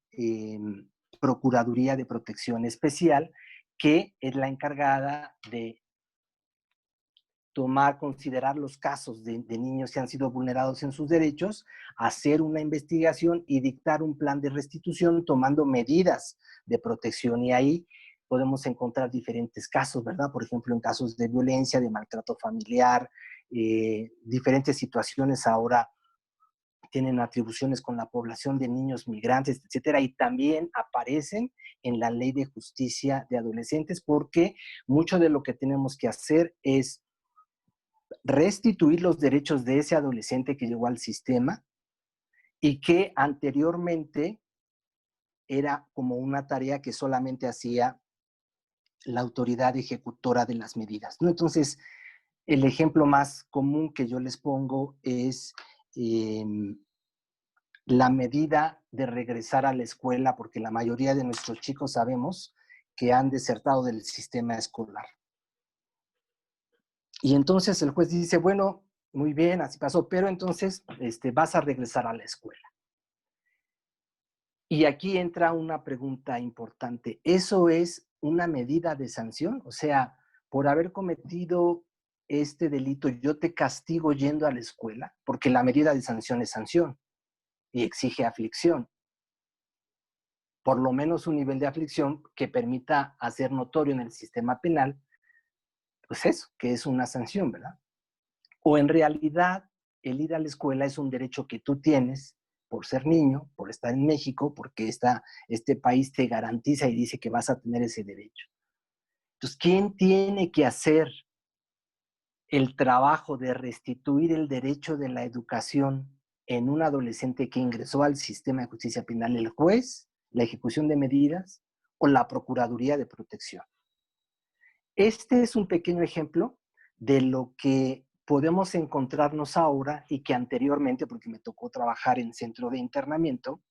Procuraduría de Protección Especial, que es la encargada de considerar los casos de niños que han sido vulnerados en sus derechos, hacer una investigación y dictar un plan de restitución tomando medidas de protección. Y ahí podemos encontrar diferentes casos, ¿verdad? Por ejemplo, en casos de violencia, de maltrato familiar, diferentes situaciones ahora tienen atribuciones con la población de niños migrantes, etcétera, y también aparecen en la Ley de Justicia de Adolescentes, porque mucho de lo que tenemos que hacer es restituir los derechos de ese adolescente que llegó al sistema y que anteriormente era como una tarea que solamente hacía la autoridad ejecutora de las medidas, ¿no? Entonces, el ejemplo más común que yo les pongo es la medida de regresar a la escuela, porque la mayoría de nuestros chicos sabemos que han desertado del sistema escolar. Y entonces el juez dice, bueno, muy bien, así pasó, pero entonces vas a regresar a la escuela. Y aquí entra una pregunta importante. ¿Eso es una medida de sanción? O sea, por haber cometido este delito, yo te castigo yendo a la escuela, porque la medida de sanción es sanción y exige aflicción. Por lo menos un nivel de aflicción que permita hacer notorio en el sistema penal, pues eso, que es una sanción, ¿verdad? O en realidad el ir a la escuela es un derecho que tú tienes por ser niño, por estar en México, porque este país te garantiza y dice que vas a tener ese derecho. Entonces, ¿quién tiene que hacer el trabajo de restituir el derecho de la educación en un adolescente que ingresó al sistema de justicia penal? ¿El juez, la ejecución de medidas o la Procuraduría de Protección? Este es un pequeño ejemplo de lo que podemos encontrarnos ahora y que anteriormente, porque me tocó trabajar en centro de internamiento,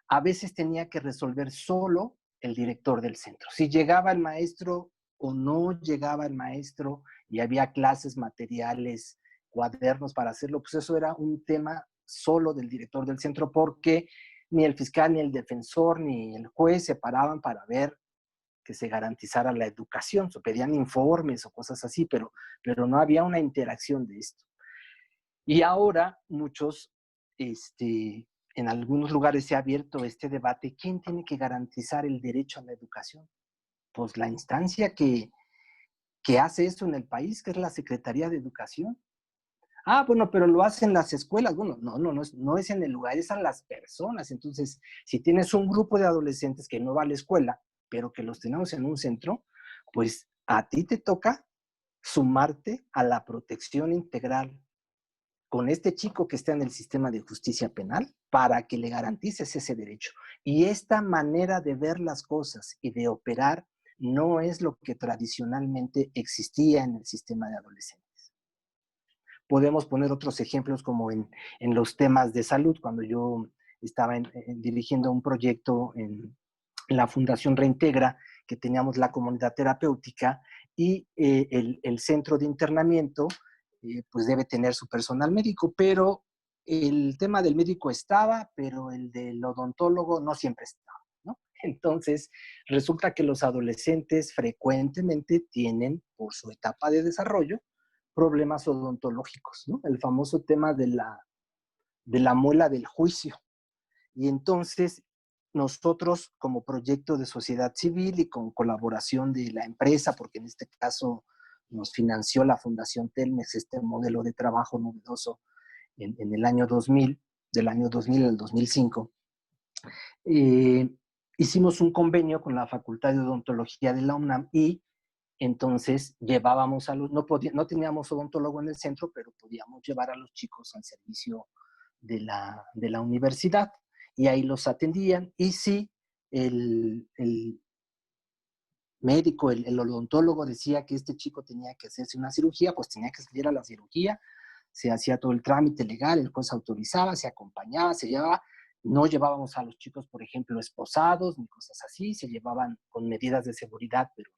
a veces tenía que resolver solo el director del centro. Si llegaba el maestro o no llegaba el maestro y había clases, materiales, cuadernos para hacerlo, pues eso era un tema solo del director del centro, porque ni el fiscal, ni el defensor, ni el juez se paraban para ver que se garantizara la educación. O pedían informes o cosas así, pero no había una interacción de esto. Y ahora muchos, en algunos lugares se ha abierto este debate, ¿quién tiene que garantizar el derecho a la educación? Pues la instancia que hace esto en el país, que es la Secretaría de Educación. Ah, bueno, pero lo hacen las escuelas. Bueno, no es en el lugar, es en las personas. Entonces, si tienes un grupo de adolescentes que no va a la escuela, pero que los tenemos en un centro, pues a ti te toca sumarte a la protección integral con este chico que está en el sistema de justicia penal para que le garantices ese derecho. Y esta manera de ver las cosas y de operar no es lo que tradicionalmente existía en el sistema de adolescentes. Podemos poner otros ejemplos como en los temas de salud. Cuando yo estaba dirigiendo un proyecto en la Fundación Reintegra, que teníamos la comunidad terapéutica y el centro de internamiento, pues debe tener su personal médico, pero el tema del médico estaba, pero el del odontólogo no siempre estaba, ¿no? Entonces, resulta que los adolescentes frecuentemente tienen, por su etapa de desarrollo, problemas odontológicos, ¿no? El famoso tema de la muela del juicio. Y entonces, nosotros como proyecto de sociedad civil y con colaboración de la empresa, porque en este caso nos financió la Fundación Telmex este modelo de trabajo novedoso en el año 2000, del año 2000 al 2005, hicimos un convenio con la Facultad de Odontología de la UNAM y entonces llevábamos a los, no teníamos odontólogo en el centro, pero podíamos llevar a los chicos al servicio de la universidad y ahí los atendían. Y si el médico, el odontólogo decía que este chico tenía que hacerse una cirugía, pues tenía que salir a la cirugía, se hacía todo el trámite legal, el juez autorizaba, se acompañaba, se llevaba. No llevábamos a los chicos, por ejemplo, esposados ni cosas así, se llevaban con medidas de seguridad, pero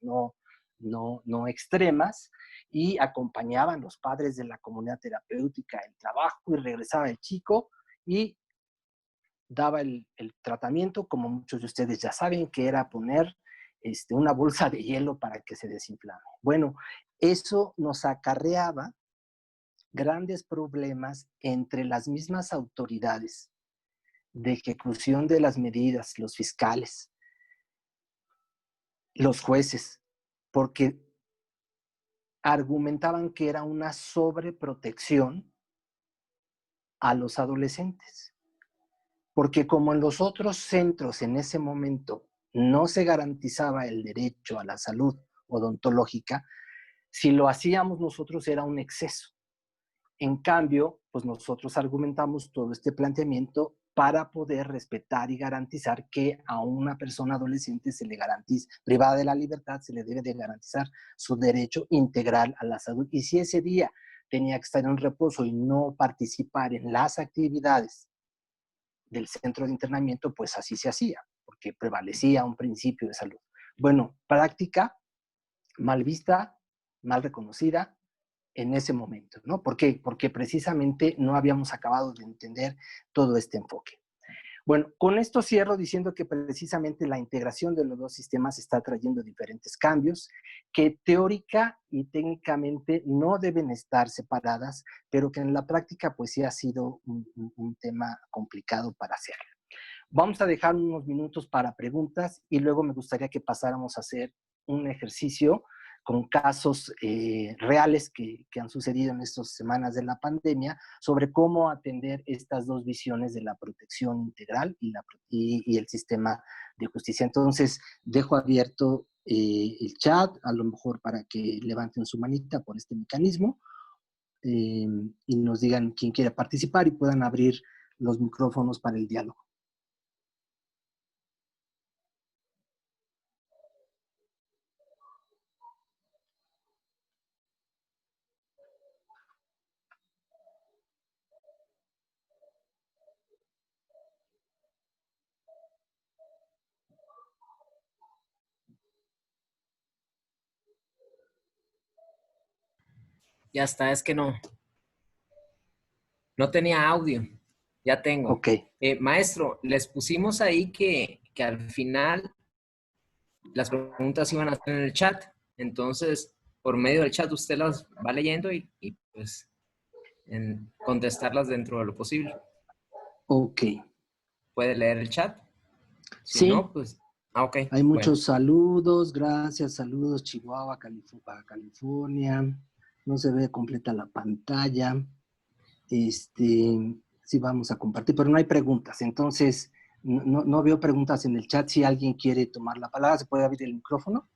no extremas, y acompañaban los padres de la comunidad terapéutica el trabajo y regresaba el chico y daba el tratamiento, como muchos de ustedes ya saben, que era poner una bolsa de hielo para que se desinflame. Bueno, eso nos acarreaba grandes problemas entre las mismas autoridades de ejecución de las medidas, los fiscales, los jueces, porque argumentaban que era una sobreprotección a los adolescentes. Porque como en los otros centros en ese momento no se garantizaba el derecho a la salud odontológica, si lo hacíamos nosotros era un exceso. En cambio, pues nosotros argumentamos todo este planteamiento para poder respetar y garantizar que a una persona adolescente se le garantiza, privada de la libertad, se le debe de garantizar su derecho integral a la salud. Y si ese día tenía que estar en reposo y no participar en las actividades del centro de internamiento, pues así se hacía, porque prevalecía un principio de salud. Bueno, práctica mal vista, mal reconocida en ese momento, ¿no? ¿Por qué? Porque precisamente no habíamos acabado de entender todo este enfoque. Bueno, con esto cierro diciendo que precisamente la integración de los dos sistemas está trayendo diferentes cambios que teórica y técnicamente no deben estar separadas, pero que en la práctica pues sí ha sido un tema complicado para hacerlo. Vamos a dejar unos minutos para preguntas y luego me gustaría que pasáramos a hacer un ejercicio con casos reales que han sucedido en estas semanas de la pandemia sobre cómo atender estas dos visiones de la protección integral y el sistema de justicia. Entonces, dejo abierto el chat, a lo mejor para que levanten su manita por este mecanismo y nos digan quién quiere participar y puedan abrir los micrófonos para el diálogo. Ya está, es que no tenía audio. Ya tengo. Ok. Maestro, les pusimos ahí que al final las preguntas iban a estar en el chat. Entonces, por medio del chat usted las va leyendo y pues contestarlas dentro de lo posible. Ok. ¿Puede leer el chat? Si Sí, no, pues... Ah, ok. hay Bueno. muchos saludos, gracias, saludos, Chihuahua, California. No se ve completa la pantalla. Sí vamos a compartir, pero no hay preguntas. Entonces, no veo preguntas en el chat. Si alguien quiere tomar la palabra, ¿se puede abrir el micrófono?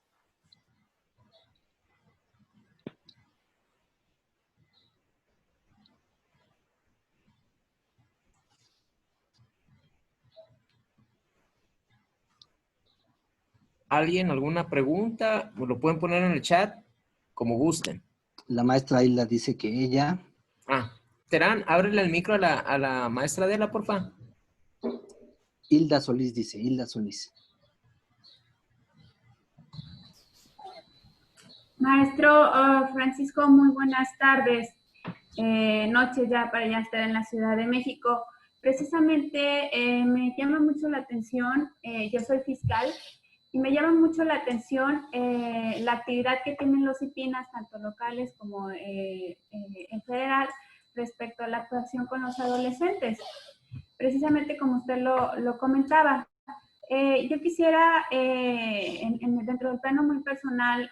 ¿Alguien, alguna pregunta? Lo pueden poner en el chat como gusten. La maestra Hilda dice que ella. Ah, Terán, ábrele el micro a la maestra Adela, porfa. Hilda Solís dice, Hilda Solís. Maestro Francisco, muy buenas tardes. Noches ya para ya estar en la Ciudad de México. Precisamente me llama mucho la atención, yo soy fiscal, y me llama mucho la atención la actividad que tienen los IPINAS, tanto locales como en federal, respecto a la actuación con los adolescentes. Precisamente como usted lo comentaba, yo quisiera, dentro del plano muy personal,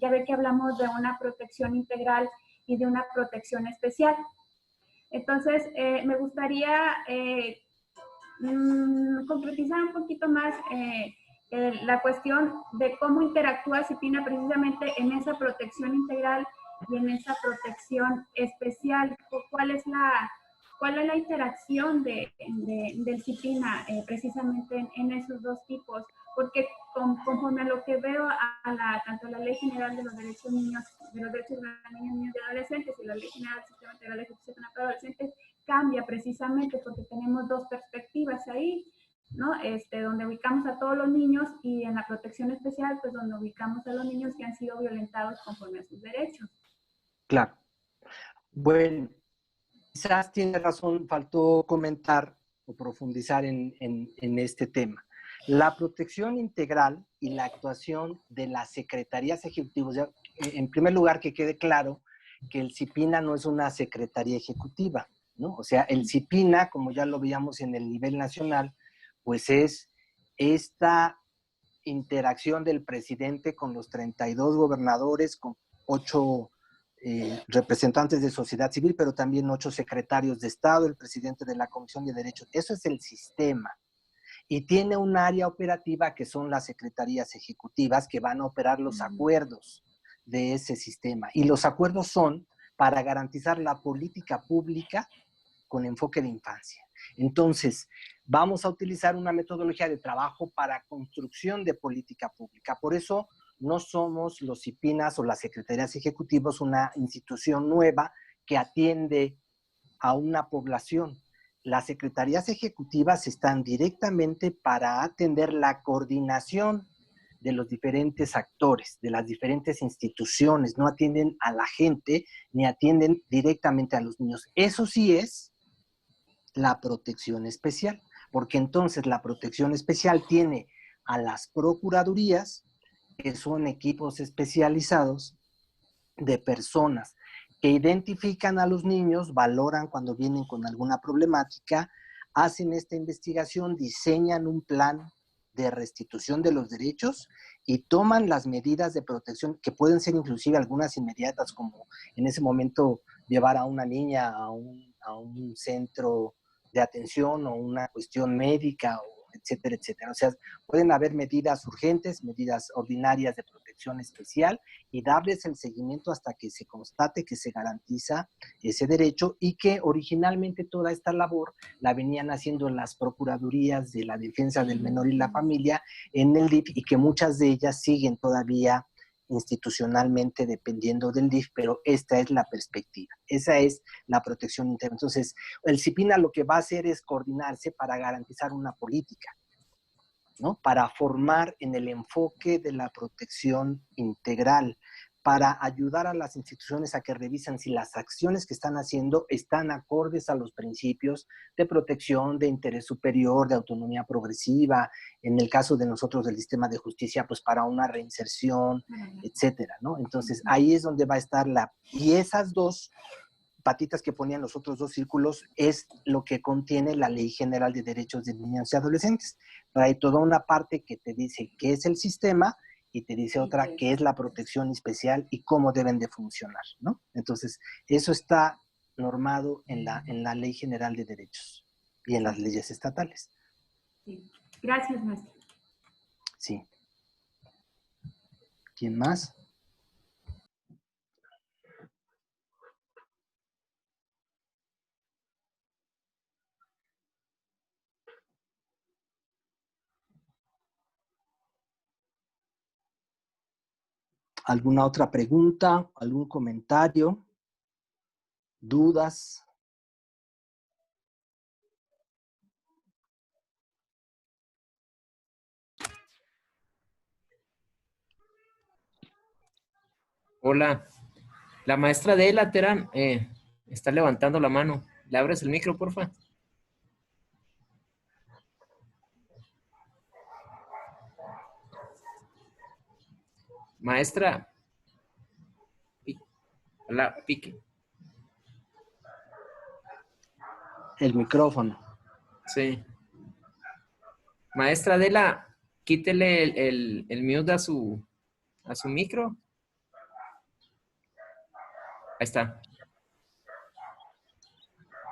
ya ve que hablamos de una protección integral y de una protección especial. Entonces, me gustaría concretizar un poquito más la cuestión de cómo interactúa CIPINA precisamente en esa protección integral y en esa protección especial. ¿Cuál es la interacción del CIPINA precisamente en esos dos tipos? Porque conforme a lo que veo tanto la Ley General de los Derechos Niños, de los Derechos de los Niños y Adolescentes y la Ley General del Sistema Integral de Justicia Penal para Adolescentes, cambia precisamente porque tenemos dos perspectivas ahí, ¿no? Donde ubicamos a todos los niños y en la protección especial, pues donde ubicamos a los niños que han sido violentados conforme a sus derechos. Claro. Bueno, quizás tiene razón, faltó comentar o profundizar en este tema. La protección integral y la actuación de las secretarías ejecutivas, en primer lugar que quede claro que el CIPINA no es una secretaría ejecutiva, ¿no? O sea, el CIPINA, como ya lo veíamos en el nivel nacional, pues es esta interacción del presidente con los 32 gobernadores, con 8 representantes de sociedad civil, pero también 8 secretarios de Estado, el presidente de la Comisión de Derechos. Eso es el sistema. Y tiene un área operativa que son las secretarías ejecutivas que van a operar los acuerdos de ese sistema. Y los acuerdos son para garantizar la política pública con enfoque de infancia. Entonces, vamos a utilizar una metodología de trabajo para construcción de política pública. Por eso no somos los CIPINAS o las secretarías ejecutivas una institución nueva que atiende a una población. Las secretarías ejecutivas están directamente para atender la coordinación de los diferentes actores, de las diferentes instituciones. No atienden a la gente ni atienden directamente a los niños. Eso sí es la protección especial, porque entonces la protección especial tiene a las procuradurías, que son equipos especializados de personas que identifican a los niños, valoran cuando vienen con alguna problemática, hacen esta investigación, diseñan un plan de restitución de los derechos y toman las medidas de protección, que pueden ser inclusive algunas inmediatas, como en ese momento llevar a una niña a un centro de atención o una cuestión médica, etcétera, etcétera. O sea, pueden haber medidas urgentes, medidas ordinarias de protección especial y darles el seguimiento hasta que se constate que se garantiza ese derecho y que originalmente toda esta labor la venían haciendo las procuradurías de la defensa del menor y la familia en el DIF y que muchas de ellas siguen todavía institucionalmente dependiendo del DIF, pero esta es la perspectiva, esa es la protección interna. Entonces, el CIPINA lo que va a hacer es coordinarse para garantizar una política, ¿no? Para formar en el enfoque de la protección integral, para ayudar a las instituciones a que revisen si las acciones que están haciendo están acordes a los principios de protección, de interés superior, de autonomía progresiva, en el caso de nosotros del sistema de justicia, pues para una reinserción, etcétera, ¿no? Entonces, ahí es donde va a estar y esas dos patitas que ponían los otros dos círculos es lo que contiene la Ley General de Derechos de Niños y Adolescentes. Pero hay toda una parte que te dice qué es el sistema y te dice otra qué es la protección especial y cómo deben de funcionar, ¿no? Entonces, eso está normado en la Ley General de Derechos y en las leyes estatales. Sí. Gracias, maestro. Sí. ¿Quién más? ¿Alguna otra pregunta? ¿Algún comentario? ¿Dudas? Hola. La maestra Adela Terán está levantando la mano. ¿Le abres el micro, porfa? Maestra. Hola, pique. El micrófono. Sí. Maestra Adela, quítele el mute a su micro. Ahí está.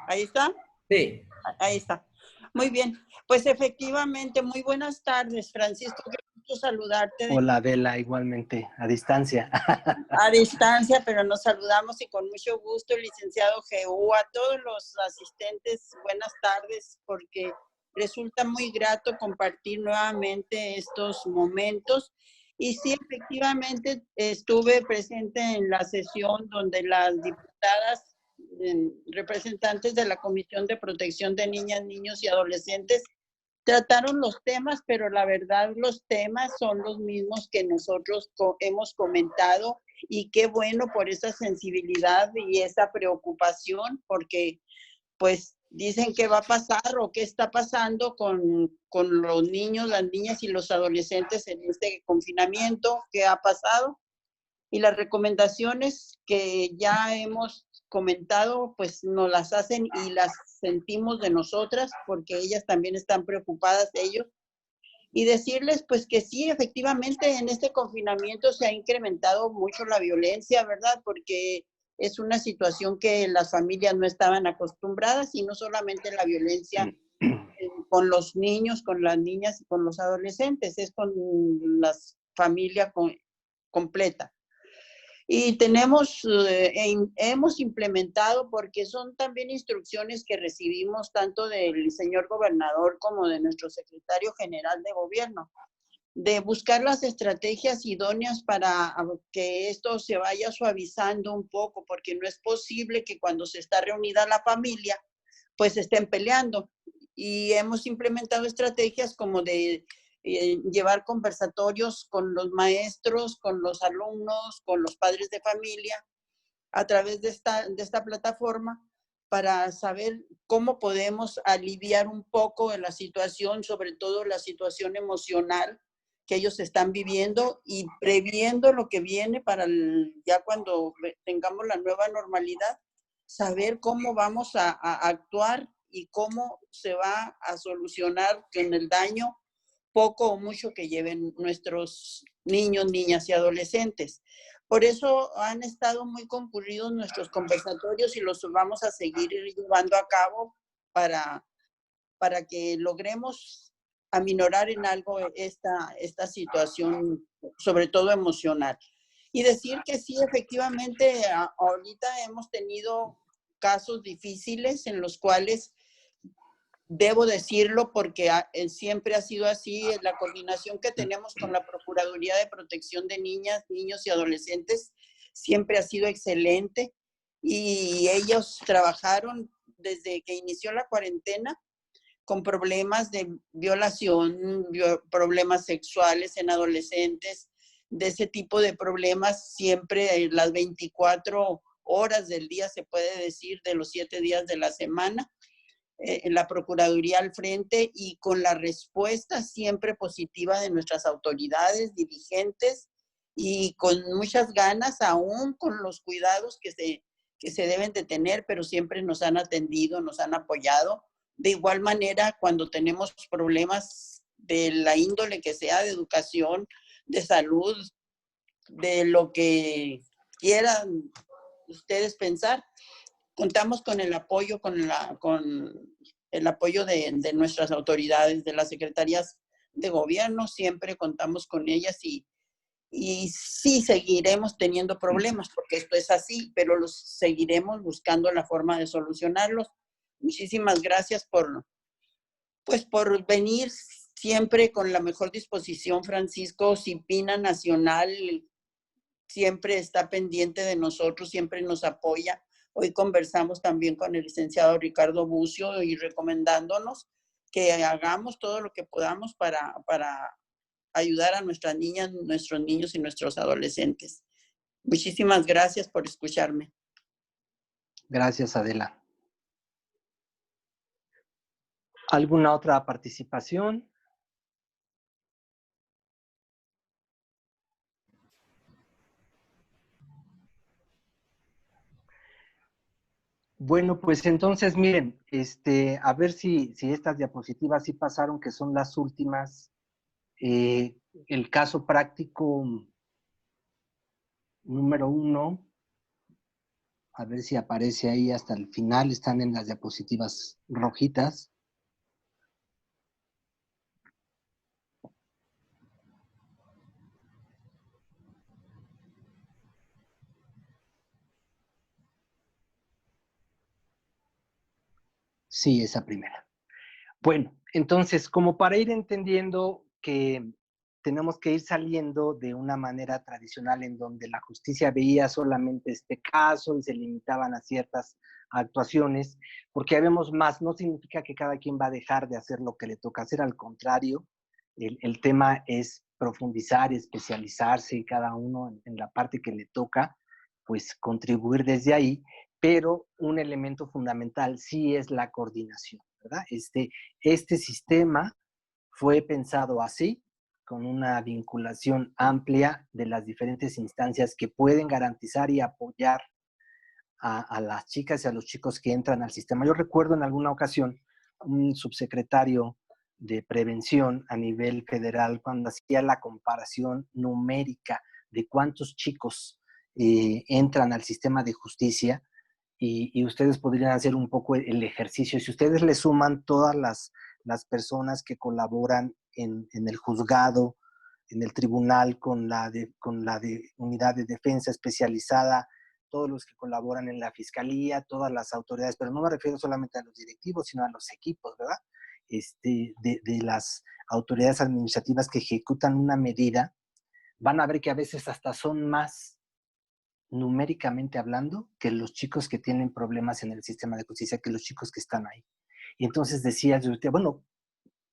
¿Ahí está? Sí. Ahí está. Muy bien. Pues efectivamente, muy buenas tardes, Francisco. Qué gusto saludarte Hola, Adela, igualmente, a distancia. a distancia, pero nos saludamos y con mucho gusto, licenciado GU, a todos los asistentes, buenas tardes, porque resulta muy grato compartir nuevamente estos momentos. Y sí, efectivamente, estuve presente en la sesión donde las diputadas, representantes de la Comisión de Protección de Niñas, Niños y Adolescentes, trataron los temas, pero la verdad los temas son los mismos que nosotros hemos comentado, y qué bueno por esa sensibilidad y esa preocupación, porque pues dicen qué va a pasar o qué está pasando con los niños, las niñas y los adolescentes en este confinamiento, qué ha pasado. Y las recomendaciones que ya hemos comentado, pues nos las hacen y las sentimos de nosotras, porque ellas también están preocupadas de ellos. Y decirles, pues que sí, efectivamente, en este confinamiento se ha incrementado mucho la violencia, ¿verdad? Porque es una situación que las familias no estaban acostumbradas, y no solamente la violencia con los niños, con las niñas y con los adolescentes, es con la familia completa. Y hemos implementado, porque son también instrucciones que recibimos tanto del señor gobernador como de nuestro secretario general de gobierno, de buscar las estrategias idóneas para que esto se vaya suavizando un poco, porque no es posible que cuando se está reunida la familia, pues estén peleando. Y hemos implementado estrategias como de llevar conversatorios con los maestros, con los alumnos, con los padres de familia, a través de esta plataforma, para saber cómo podemos aliviar un poco de la situación, sobre todo la situación emocional que ellos están viviendo, y previendo lo que viene para ya cuando tengamos la nueva normalidad, saber cómo vamos a actuar y cómo se va a solucionar en el daño poco o mucho que lleven nuestros niños, niñas y adolescentes. Por eso han estado muy concurridos nuestros conversatorios, y los vamos a seguir llevando a cabo para que logremos aminorar en algo esta situación, sobre todo emocional. Y decir que sí, efectivamente, ahorita hemos tenido casos difíciles en los cuales, debo decirlo porque siempre ha sido así, la coordinación que tenemos con la Procuraduría de Protección de Niñas, Niños y Adolescentes siempre ha sido excelente, y ellos trabajaron desde que inició la cuarentena con problemas de violación, problemas sexuales en adolescentes, de ese tipo de problemas, siempre las 24 horas del día, se puede decir, de los 7 días de la semana. En la Procuraduría al frente, y con la respuesta siempre positiva de nuestras autoridades, dirigentes, y con muchas ganas, aún con los cuidados que se deben de tener, pero siempre nos han atendido, nos han apoyado. De igual manera, cuando tenemos problemas de la índole que sea, de educación, de salud, de lo que quieran ustedes pensar, contamos con el apoyo, con el apoyo de nuestras autoridades, de las secretarías de gobierno, siempre contamos con ellas, y sí seguiremos teniendo problemas, porque esto es así, pero los seguiremos buscando la forma de solucionarlos. Muchísimas gracias por venir siempre con la mejor disposición, Francisco. CIPINA Nacional siempre está pendiente de nosotros, siempre nos apoya. Hoy conversamos también con el licenciado Ricardo Bucio y recomendándonos que hagamos todo lo que podamos para ayudar a nuestras niñas, nuestros niños y nuestros adolescentes. Muchísimas gracias por escucharme. Gracias, Adela. ¿Alguna otra participación? Bueno, pues entonces miren, a ver si estas diapositivas sí pasaron, que son las últimas. El caso práctico número 1, a ver si aparece ahí hasta el final, están en las diapositivas rojitas. Sí, esa primera. Bueno, entonces, como para ir entendiendo que tenemos que ir saliendo de una manera tradicional en donde la justicia veía solamente este caso y se limitaban a ciertas actuaciones, porque habemos más, no significa que cada quien va a dejar de hacer lo que le toca hacer, al contrario, el tema es profundizar, especializarse y cada uno en la parte que le toca, pues contribuir desde ahí, pero un elemento fundamental sí es la coordinación, ¿verdad? Este sistema fue pensado así, con una vinculación amplia de las diferentes instancias que pueden garantizar y apoyar a las chicas y a los chicos que entran al sistema. Yo recuerdo en alguna ocasión un subsecretario de prevención a nivel federal cuando hacía la comparación numérica de cuántos chicos entran al sistema de justicia, y ustedes podrían hacer un poco el ejercicio. Si ustedes le suman todas las personas que colaboran en el juzgado, en el tribunal, con la unidad de defensa especializada, todos los que colaboran en la fiscalía, todas las autoridades, pero no me refiero solamente a los directivos, sino a los equipos, ¿verdad? De las autoridades administrativas que ejecutan una medida, van a ver que a veces hasta son más, numéricamente hablando, que los chicos que tienen problemas en el sistema de justicia, que los chicos que están ahí. Y entonces decía yo, bueno,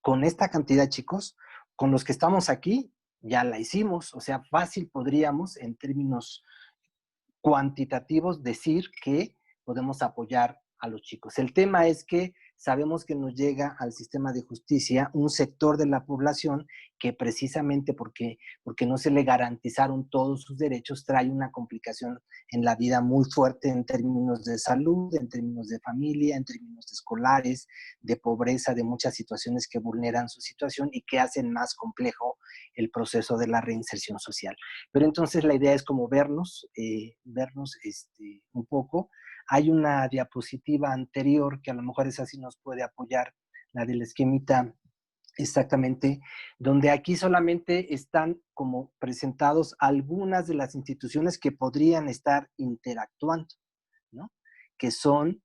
con esta cantidad de chicos, con los que estamos aquí, ya la hicimos. O sea, fácil podríamos, en términos cuantitativos, decir que podemos apoyar a los chicos. El tema es que sabemos que nos llega al sistema de justicia un sector de la población que precisamente porque no se le garantizaron todos sus derechos, trae una complicación en la vida muy fuerte en términos de salud, en términos de familia, en términos de escolares, de pobreza, de muchas situaciones que vulneran su situación y que hacen más complejo el proceso de la reinserción social. Pero entonces la idea es como vernos un poco. Hay una diapositiva anterior que a lo mejor esa sí nos puede apoyar, la del esquemita exactamente, donde aquí solamente están como presentados algunas de las instituciones que podrían estar interactuando, ¿no? Que son,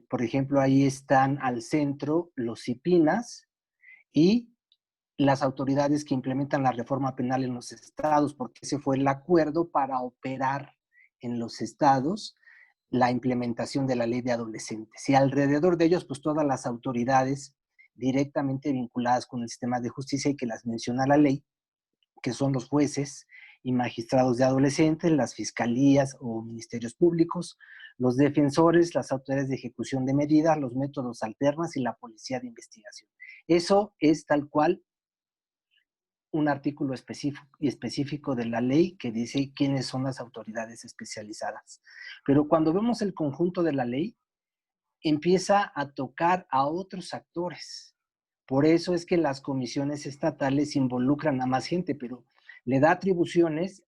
por ejemplo, ahí están al centro los CIPINAS y las autoridades que implementan la reforma penal en los estados, porque ese fue el acuerdo para operar en los estados la implementación de la ley de adolescentes. Y alrededor de ellos, pues todas las autoridades directamente vinculadas con el sistema de justicia y que las menciona la ley, que son los jueces y magistrados de adolescentes, las fiscalías o ministerios públicos, los defensores, las autoridades de ejecución de medidas, los métodos alternos y la policía de investigación. Eso es tal cual un artículo específico de la ley que dice quiénes son las autoridades especializadas. Pero cuando vemos el conjunto de la ley, empieza a tocar a otros actores. Por eso es que las comisiones estatales involucran a más gente, pero le da atribuciones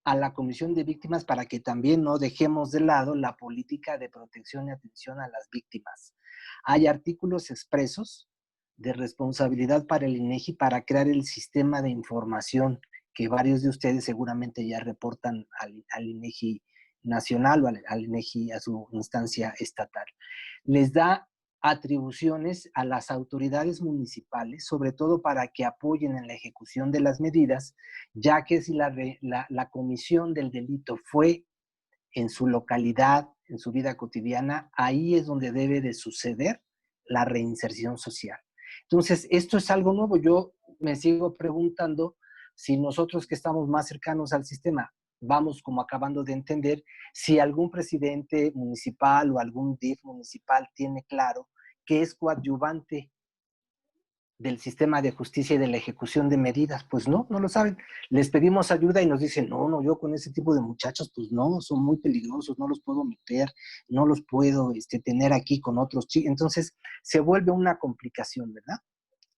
a la Comisión de Víctimas para que también no dejemos de lado la política de protección y atención a las víctimas. Hay artículos expresos de responsabilidad para el INEGI para crear el sistema de información que varios de ustedes seguramente ya reportan al INEGI nacional o al INEGI a su instancia estatal. Les da atribuciones a las autoridades municipales, sobre todo para que apoyen en la ejecución de las medidas, ya que si la comisión del delito fue en su localidad, en su vida cotidiana, ahí es donde debe de suceder la reinserción social. Entonces, esto es algo nuevo. Yo me sigo preguntando si nosotros que estamos más cercanos al sistema vamos como acabando de entender si algún presidente municipal o algún DIF municipal tiene claro que es coadyuvante del sistema de justicia y de la ejecución de medidas. Pues no, no lo saben. Les pedimos ayuda y nos dicen, no, yo con ese tipo de muchachos, pues no, son muy peligrosos, no los puedo meter, no los puedo tener aquí con otros chicos. Entonces se vuelve una complicación, ¿verdad?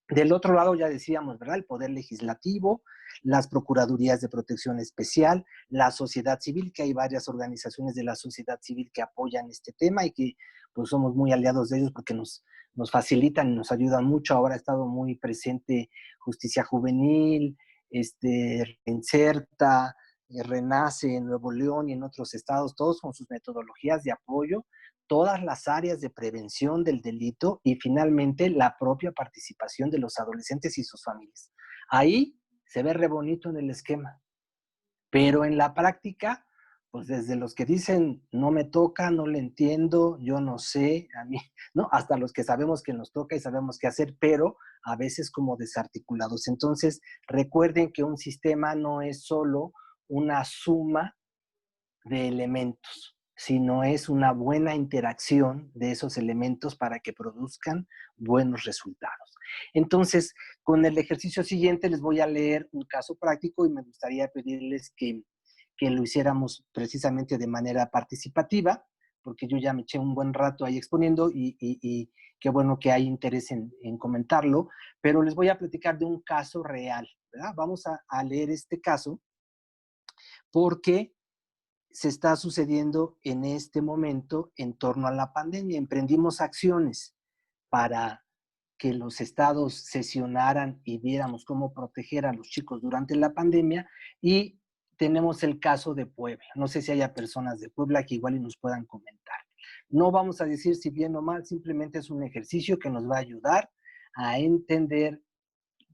Del otro lado ya decíamos, ¿verdad? El Poder Legislativo, las Procuradurías de Protección Especial, la sociedad civil, que hay varias organizaciones de la sociedad civil que apoyan este tema y que pues somos muy aliados de ellos porque nos facilitan y nos ayudan mucho. Ahora ha estado muy presente Justicia Juvenil, Inserta, Renace en Nuevo León y en otros estados, todos con sus metodologías de apoyo, todas las áreas de prevención del delito y finalmente la propia participación de los adolescentes y sus familias. Ahí se ve re bonito en el esquema, pero en la práctica, pues desde los que dicen no me toca, no le entiendo, yo no sé, a mí, ¿no? Hasta los que sabemos que nos toca y sabemos qué hacer, pero a veces como desarticulados. Entonces, recuerden que un sistema no es solo una suma de elementos, sino es una buena interacción de esos elementos para que produzcan buenos resultados. Entonces, con el ejercicio siguiente les voy a leer un caso práctico y me gustaría pedirles que lo hiciéramos precisamente de manera participativa, porque yo ya me eché un buen rato ahí exponiendo y qué bueno que hay interés en comentarlo, pero les voy a platicar de un caso real, ¿verdad? Vamos a leer este caso porque se está sucediendo en este momento en torno a la pandemia. Emprendimos acciones para que los estados sesionaran y viéramos cómo proteger a los chicos durante la pandemia y tenemos el caso de Puebla. No sé si haya personas de Puebla que igual y nos puedan comentar. No vamos a decir si bien o mal, simplemente es un ejercicio que nos va a ayudar a entender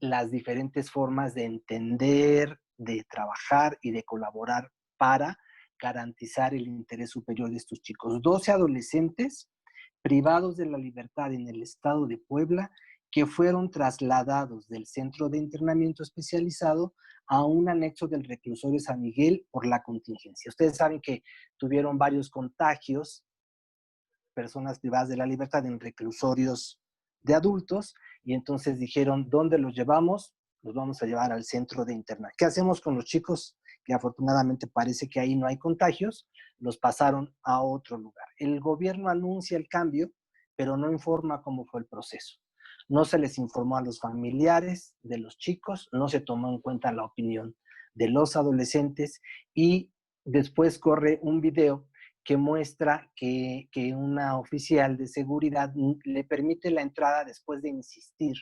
las diferentes formas de entender, de trabajar y de colaborar para garantizar el interés superior de estos chicos. 12 adolescentes privados de la libertad en el estado de Puebla que fueron trasladados del centro de internamiento especializado a un anexo del reclusorio San Miguel por la contingencia. Ustedes saben que tuvieron varios contagios, personas privadas de la libertad en reclusorios de adultos, y entonces dijeron, ¿dónde los llevamos? Los vamos a llevar al centro de internamiento. ¿Qué hacemos con los chicos? Que afortunadamente parece que ahí no hay contagios, los pasaron a otro lugar. El gobierno anuncia el cambio, pero no informa cómo fue el proceso. No se les informó a los familiares de los chicos, no se tomó en cuenta la opinión de los adolescentes y después corre un video que muestra que una oficial de seguridad le permite la entrada después de insistir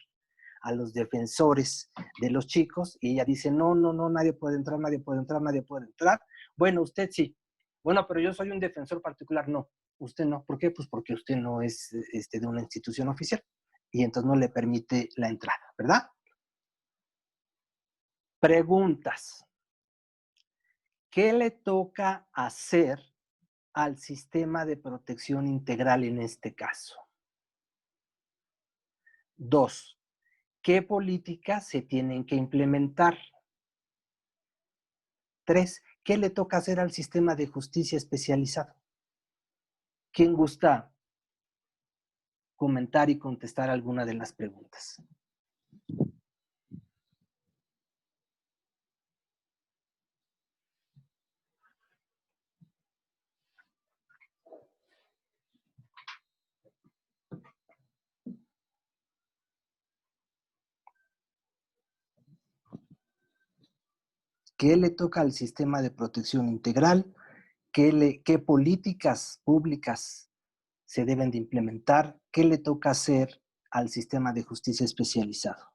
a los defensores de los chicos y ella dice, no, nadie puede entrar, nadie puede entrar, nadie puede entrar. Bueno, usted sí. Bueno, pero yo soy un defensor particular. No, usted no. ¿Por qué? Pues porque usted no es de una institución oficial y entonces no le permite la entrada, ¿verdad? Preguntas. ¿Qué le toca hacer al sistema de protección integral en este caso? 2. ¿Qué políticas se tienen que implementar? 3. ¿Qué le toca hacer al sistema de justicia especializado? ¿Quién gusta comentar y contestar alguna de las preguntas? ¿Qué le toca al sistema de protección integral? ¿Qué políticas públicas se deben de implementar? ¿Qué le toca hacer al sistema de justicia especializado?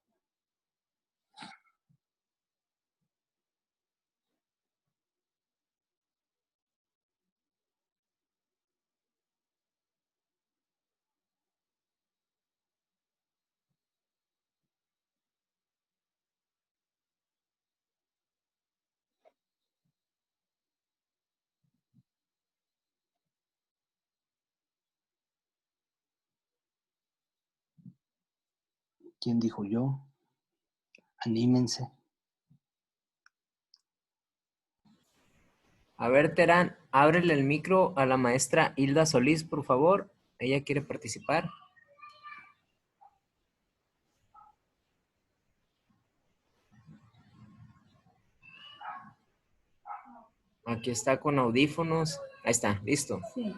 ¿Quién dijo yo? Anímense. A ver, Terán, ábrele el micro a la maestra Hilda Solís, por favor. Ella quiere participar. Aquí está con audífonos. Ahí está, listo. Sí.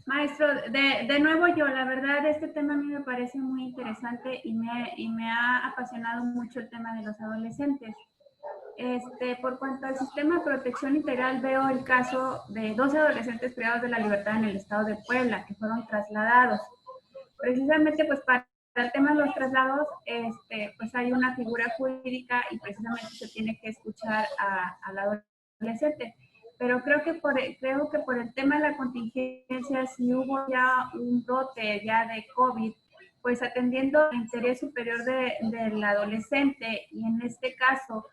Maestro, de nuevo yo, la verdad, este tema a mí me parece muy interesante y me ha apasionado mucho el tema de los adolescentes. Por cuanto al sistema de protección integral, veo el caso de 12 adolescentes privados de la libertad en el estado de Puebla, que fueron trasladados. Precisamente, pues, para el tema de los traslados, pues hay una figura jurídica y precisamente se tiene que escuchar al adolescente. Pero creo que por el tema de la contingencia, si hubo ya un brote ya de COVID, pues atendiendo el interés superior del adolescente y en este caso,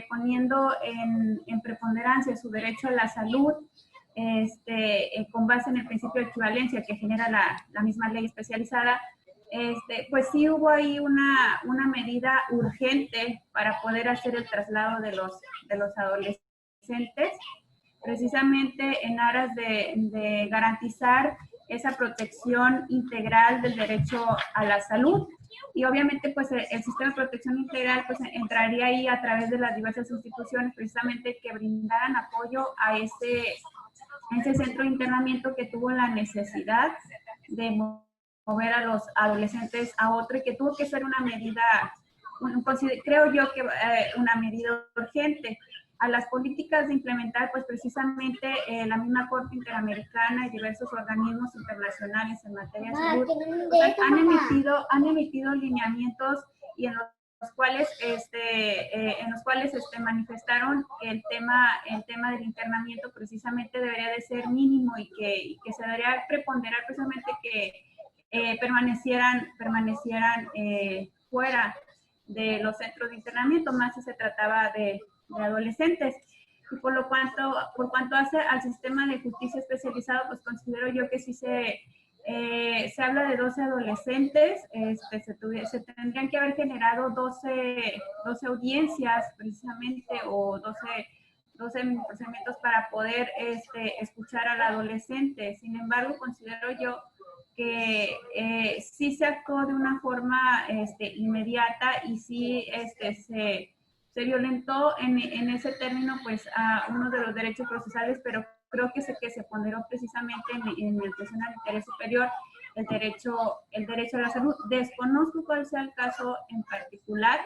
poniendo en preponderancia su derecho a la salud, con base en el principio de equivalencia que genera la misma ley especializada, pues sí hubo ahí una medida urgente para poder hacer el traslado de los adolescentes, precisamente en aras de garantizar esa protección integral del derecho a la salud. Y obviamente, pues el sistema de protección integral pues entraría ahí a través de las diversas instituciones precisamente que brindaran apoyo a ese centro de internamiento que tuvo la necesidad de mover a los adolescentes a otro y que tuvo que ser una medida, creo yo que una medida urgente. A las políticas de implementar, pues precisamente la misma Corte Interamericana y diversos organismos internacionales en materia de salud pues, han emitido lineamientos y en los cuales manifestaron que el tema del internamiento precisamente debería de ser mínimo y que se debería preponderar precisamente que permanecieran fuera de los centros de internamiento, más si se trataba de adolescentes. Y por cuanto hace al sistema de justicia especializado, pues considero yo que sí se habla de 12 adolescentes, se tendrían que haber generado 12 audiencias precisamente o 12 procedimientos para poder escuchar al adolescente. Sin embargo, considero yo que sí se actuó de una forma inmediata y sí se violentó en ese término pues a uno de los derechos procesales, pero creo que se ponderó precisamente en el cuestión del interés superior el derecho a la salud. Desconozco cuál sea el caso en particular,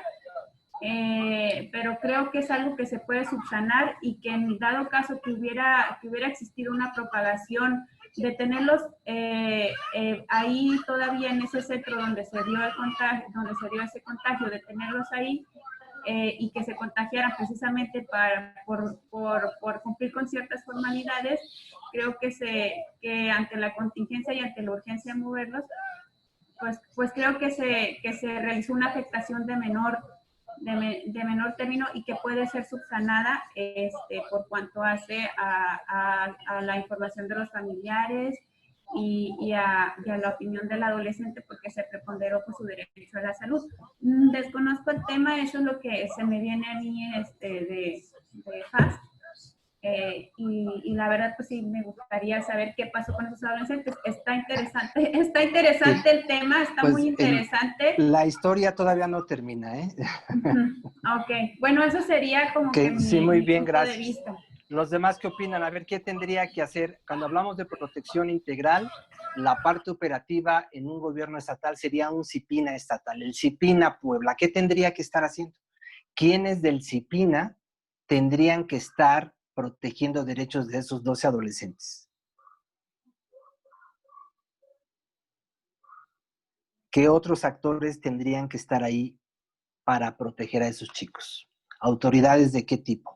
pero creo que es algo que se puede subsanar y que en dado caso que hubiera existido una propagación de tenerlos ahí todavía en ese centro donde se dio ese contagio, de tenerlos ahí y que se contagiaran precisamente por cumplir con ciertas formalidades, creo que ante la contingencia y ante la urgencia de moverlos, pues creo que se realizó una afectación de menor término y que puede ser subsanada por cuanto hace a la información de los familiares y a la opinión del adolescente porque se preponderó por su derecho a la salud. Desconozco el tema, eso es lo que se me viene a mí de FAST. Y la verdad, pues sí, me gustaría saber qué pasó con esos adolescentes. Está interesante el tema, está pues muy interesante. La historia todavía no termina, ¿eh? Ok, bueno, eso sería como que sí, muy bien, punto gracias. De vista. Los demás, ¿qué opinan? A ver, ¿qué tendría que hacer? Cuando hablamos de protección integral, la parte operativa en un gobierno estatal sería un CIPINA estatal, el CIPINA Puebla. ¿Qué tendría que estar haciendo? ¿Quiénes del CIPINA tendrían que estar protegiendo derechos de esos 12 adolescentes? ¿Qué otros actores tendrían que estar ahí para proteger a esos chicos? ¿Autoridades de qué tipo?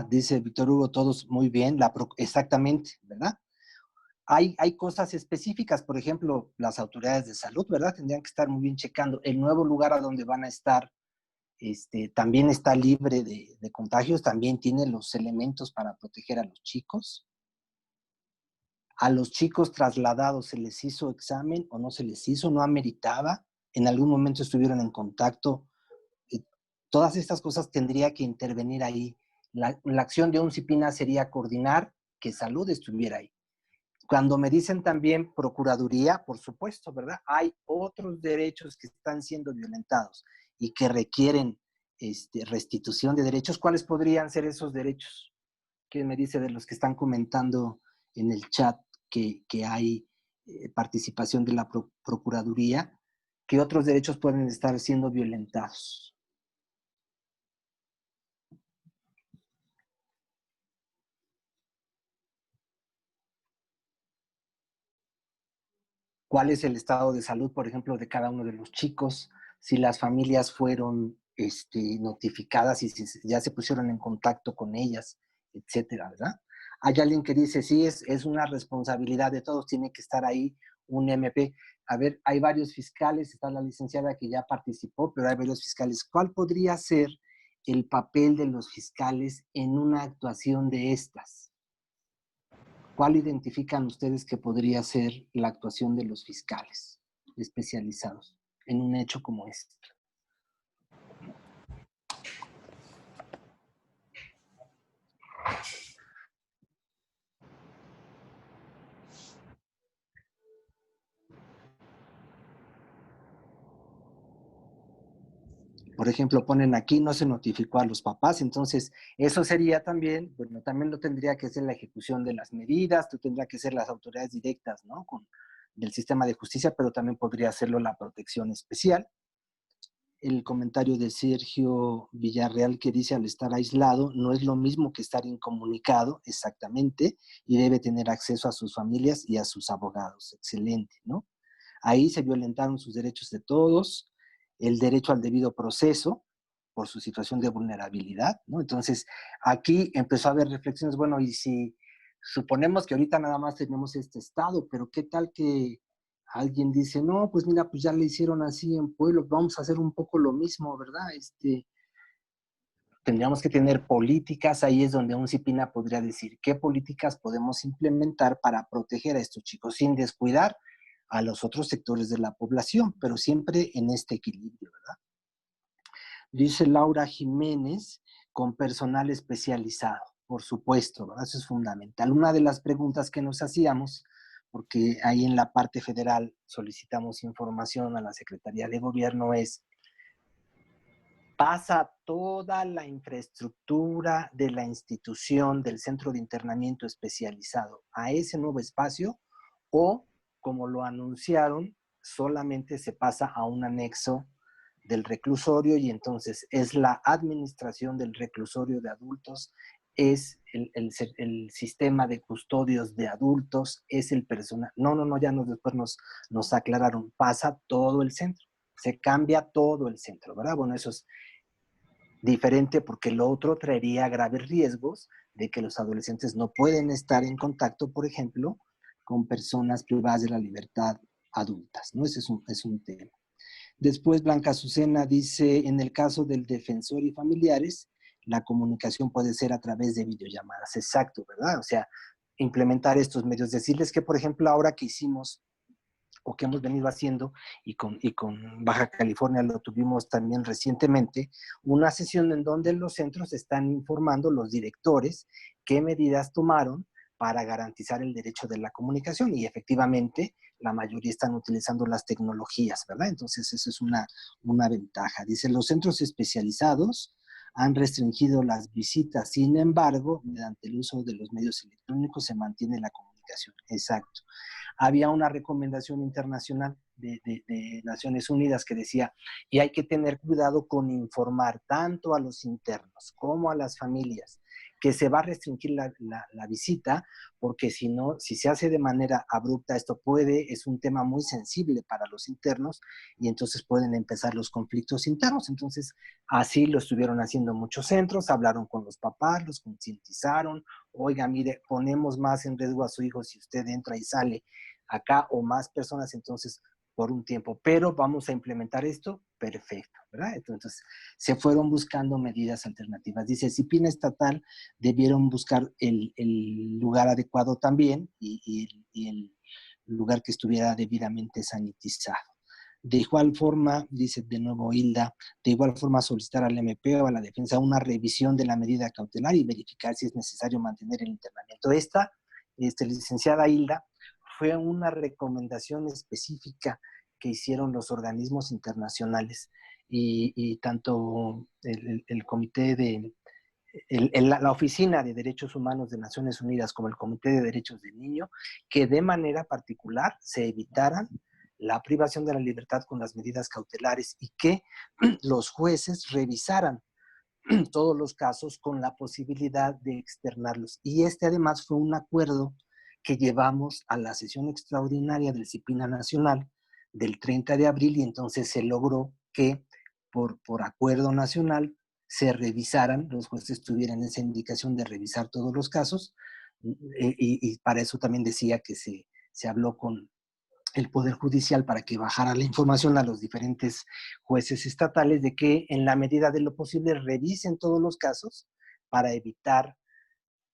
Dice Víctor Hugo, todos muy bien, exactamente, ¿verdad? Hay cosas específicas, por ejemplo, las autoridades de salud, ¿verdad? Tendrían que estar muy bien checando. El nuevo lugar a donde van a estar también está libre de contagios, también tiene los elementos para proteger a los chicos. A los chicos trasladados, ¿se les hizo examen o no se les hizo? ¿No ameritaba? ¿En algún momento estuvieron en contacto? Todas estas cosas tendría que intervenir ahí. La acción de un CIPINA sería coordinar que salud estuviera ahí. Cuando me dicen también procuraduría, por supuesto, ¿verdad? Hay otros derechos que están siendo violentados y que requieren restitución de derechos. ¿Cuáles podrían ser esos derechos? ¿Qué me dice de los que están comentando en el chat que hay participación de la procuraduría? ¿Qué otros derechos pueden estar siendo violentados? ¿Cuál es el estado de salud, por ejemplo, de cada uno de los chicos? Si las familias fueron notificadas y si ya se pusieron en contacto con ellas, etcétera, ¿verdad? Hay alguien que dice, sí, es una responsabilidad de todos, tiene que estar ahí un MP. A ver, hay varios fiscales, está la licenciada que ya participó, pero hay varios fiscales. ¿Cuál podría ser el papel de los fiscales en una actuación de estas? ¿Cuál identifican ustedes que podría ser la actuación de los fiscales especializados en un hecho como este? Por ejemplo, ponen aquí, no se notificó a los papás, entonces eso sería también, bueno, también lo tendría que ser la ejecución de las medidas, tendría que ser las autoridades directas, ¿no? Del sistema de justicia, pero también podría hacerlo la protección especial. El comentario de Sergio Villarreal que dice, al estar aislado, no es lo mismo que estar incomunicado, exactamente, y debe tener acceso a sus familias y a sus abogados. Excelente, ¿no? Ahí se violentaron sus derechos de todos, el derecho al debido proceso por su situación de vulnerabilidad, ¿no? Entonces, aquí empezó a haber reflexiones, bueno, y si suponemos que ahorita nada más tenemos este estado, pero ¿qué tal que alguien dice, no, pues mira, pues ya le hicieron así en Pueblo, vamos a hacer un poco lo mismo, ¿verdad? Tendríamos que tener políticas, ahí es donde un CIPINA podría decir qué políticas podemos implementar para proteger a estos chicos sin descuidar a los otros sectores de la población, pero siempre en este equilibrio, ¿verdad? Dice Laura Jiménez, con personal especializado, por supuesto, ¿verdad? Eso es fundamental. Una de las preguntas que nos hacíamos, porque ahí en la parte federal solicitamos información a la Secretaría de Gobierno, es, ¿pasa toda la infraestructura de la institución del centro de internamiento especializado a ese nuevo espacio o, como lo anunciaron, solamente se pasa a un anexo del reclusorio y entonces es la administración del reclusorio de adultos, es el sistema de custodios de adultos, es el personal? No, ya después nos aclararon, pasa todo el centro, se cambia todo el centro, ¿verdad? Bueno, eso es diferente porque lo otro traería graves riesgos de que los adolescentes no pueden estar en contacto, por ejemplo, con personas privadas de la libertad adultas, ¿no? Ese es un tema. Después Blanca Azucena dice, en el caso del defensor y familiares, la comunicación puede ser a través de videollamadas. Exacto, ¿verdad? O sea, implementar estos medios. Decirles que, por ejemplo, ahora que hicimos o que hemos venido haciendo, y con Baja California lo tuvimos también recientemente, una sesión en donde los centros están informando, los directores, qué medidas tomaron para garantizar el derecho de la comunicación, y efectivamente la mayoría están utilizando las tecnologías, ¿verdad? Entonces eso es una ventaja. Dice, los centros especializados han restringido las visitas, sin embargo, mediante el uso de los medios electrónicos se mantiene la comunicación. Exacto. Había una recomendación internacional de Naciones Unidas que decía, y hay que tener cuidado con informar tanto a los internos como a las familias que se va a restringir la visita, porque si no, si se hace de manera abrupta, es un tema muy sensible para los internos, y entonces pueden empezar los conflictos internos. Entonces, así lo estuvieron haciendo muchos centros, hablaron con los papás, los concientizaron, oiga, mire, ponemos más en riesgo a su hijo si usted entra y sale acá, o más personas, entonces por un tiempo, pero vamos a implementar esto, perfecto, ¿verdad? Entonces, se fueron buscando medidas alternativas. Dice, CIPINA estatal debieron buscar el lugar adecuado también y el lugar que estuviera debidamente sanitizado. De igual forma, dice de nuevo Hilda, de igual forma solicitar al MP o a la defensa una revisión de la medida cautelar y verificar si es necesario mantener el internamiento. Esta, licenciada Hilda, fue una recomendación específica que hicieron los organismos internacionales y tanto el Comité de, la Oficina de Derechos Humanos de Naciones Unidas como el Comité de Derechos del Niño, que de manera particular se evitaran la privación de la libertad con las medidas cautelares y que los jueces revisaran todos los casos con la posibilidad de externarlos. Y además fue un acuerdo que llevamos a la sesión extraordinaria del CIPINA Nacional del 30 de abril y entonces se logró que por acuerdo nacional se revisaran, los jueces tuvieran esa indicación de revisar todos los casos y para eso también decía que se habló con el Poder Judicial para que bajara la información a los diferentes jueces estatales de que en la medida de lo posible revisen todos los casos para evitar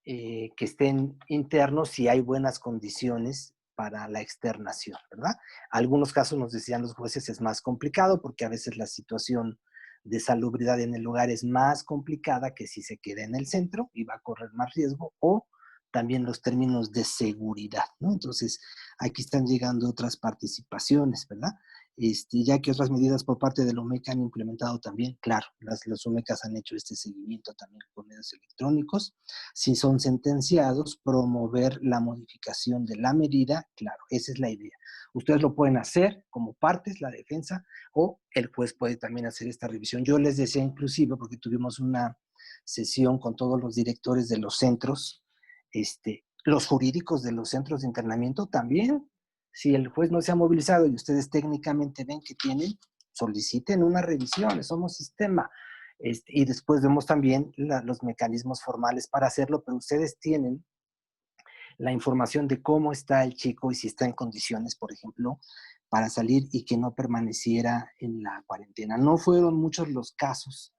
que estén internos si hay buenas condiciones para la externación, ¿verdad? Algunos casos nos decían los jueces es más complicado porque a veces la situación de salubridad en el lugar es más complicada que si se queda en el centro y va a correr más riesgo, o también los términos de seguridad, ¿no? Entonces, aquí están llegando otras participaciones, ¿verdad? Ya que otras medidas por parte del OMECA han implementado también, claro, los OMECAs han hecho este seguimiento también con medios electrónicos. Si son sentenciados, promover la modificación de la medida, claro, esa es la idea. Ustedes lo pueden hacer como partes, la defensa, o el juez puede también hacer esta revisión. Yo les decía inclusive, porque tuvimos una sesión con todos los directores de los centros, los jurídicos de los centros de internamiento también, si el juez no se ha movilizado y ustedes técnicamente ven que tienen, soliciten una revisión, somos sistema. Y después vemos también los mecanismos formales para hacerlo, pero ustedes tienen la información de cómo está el chico y si está en condiciones, por ejemplo, para salir y que no permaneciera en la cuarentena. No fueron muchos los casos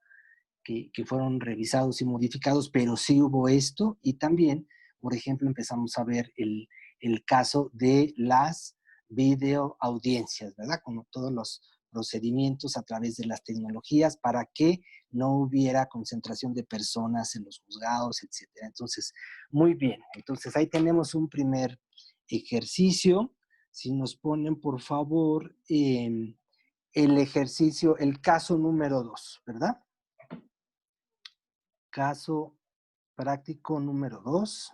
que fueron revisados y modificados, pero sí hubo esto y también, por ejemplo, empezamos a ver el caso de las videoaudiencias, ¿verdad? Como todos los procedimientos a través de las tecnologías para que no hubiera concentración de personas en los juzgados, etcétera. Entonces, muy bien. Entonces, ahí tenemos un primer ejercicio. Si nos ponen, por favor, el ejercicio, el caso número 2, ¿verdad? Caso práctico número 2.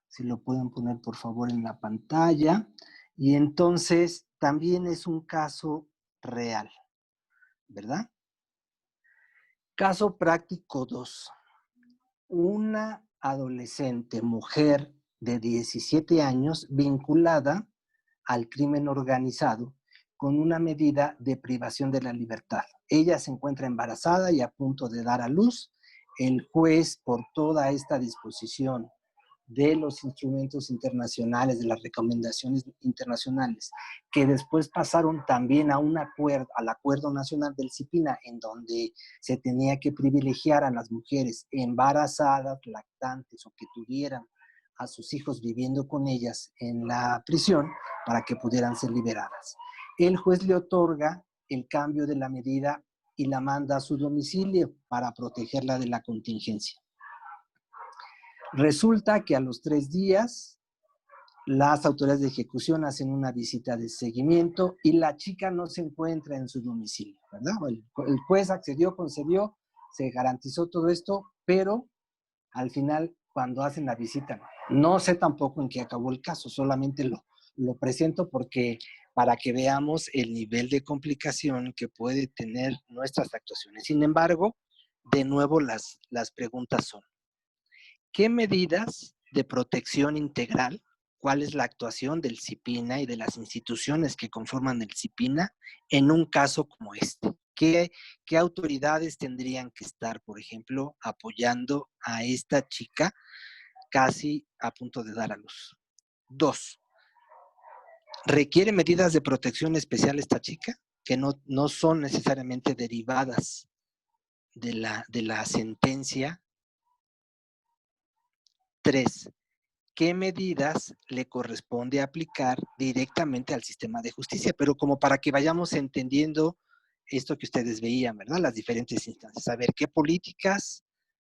Si lo pueden poner, por favor, en la pantalla. Y entonces, también es un caso real, ¿verdad? Caso práctico 2. Una adolescente mujer de 17 años vinculada al crimen organizado con una medida de privación de la libertad. Ella se encuentra embarazada y a punto de dar a luz. El juez, por toda esta disposición de los instrumentos internacionales, de las recomendaciones internacionales, que después pasaron también a un acuerdo, al Acuerdo Nacional del CIPINA, en donde se tenía que privilegiar a las mujeres embarazadas, lactantes o que tuvieran a sus hijos viviendo con ellas en la prisión para que pudieran ser liberadas. El juez le otorga el cambio de la medida y la manda a su domicilio para protegerla de la contingencia. Resulta que a los 3 días las autoridades de ejecución hacen una visita de seguimiento y la chica no se encuentra en su domicilio, ¿verdad? El juez accedió, concedió, se garantizó todo esto, pero al final, cuando hacen la visita, no sé tampoco en qué acabó el caso, solamente lo presento porque para que veamos el nivel de complicación que puede tener nuestras actuaciones. Sin embargo, de nuevo las preguntas son: ¿qué medidas de protección integral, cuál es la actuación del CIPINA y de las instituciones que conforman el CIPINA en un caso como este? ¿Qué autoridades tendrían que estar, por ejemplo, apoyando a esta chica casi a punto de dar a luz? 2. ¿Requiere medidas de protección especial esta chica? Que no son necesariamente derivadas de la sentencia. 3. ¿Qué medidas le corresponde aplicar directamente al sistema de justicia? Pero como para que vayamos entendiendo esto que ustedes veían, ¿verdad? Las diferentes instancias. A ver, ¿qué políticas?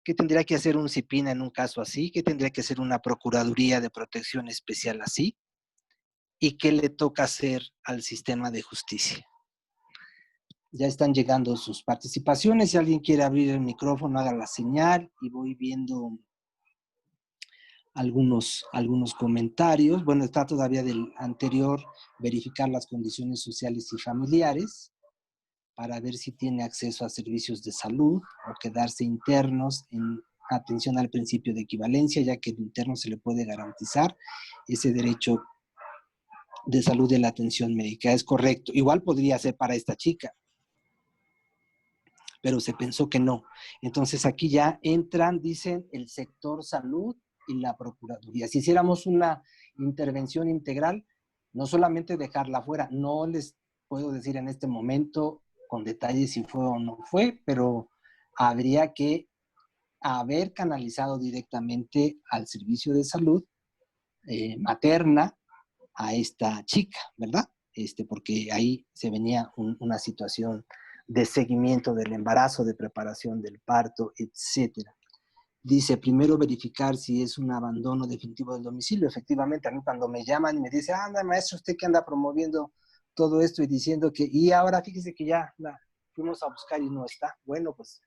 ¿Qué tendría que hacer un CIPINA en un caso así? ¿Qué tendría que hacer una Procuraduría de Protección Especial así? ¿Y qué le toca hacer al sistema de justicia? Ya están llegando sus participaciones. Si alguien quiere abrir el micrófono, haga la señal y voy viendo algunos comentarios. Bueno, está todavía del anterior, verificar las condiciones sociales y familiares para ver si tiene acceso a servicios de salud o quedarse internos en atención al principio de equivalencia, ya que al interno se le puede garantizar ese derecho de salud de la atención médica. Es correcto. Igual podría ser para esta chica, pero se pensó que no. Entonces aquí ya entran, dicen, el sector salud y la Procuraduría. Si hiciéramos una intervención integral, no solamente dejarla fuera, no les puedo decir en este momento con detalle si fue o no fue, pero habría que haber canalizado directamente al servicio de salud materna a esta chica, ¿verdad? Porque ahí se venía una situación de seguimiento del embarazo, de preparación del parto, etcétera. Dice, primero verificar si es un abandono definitivo del domicilio. Efectivamente, a mí cuando me llaman y me dicen, anda, maestro, usted que anda promoviendo todo esto y diciendo que, y ahora fíjese que ya la fuimos a buscar y no está. Bueno, pues,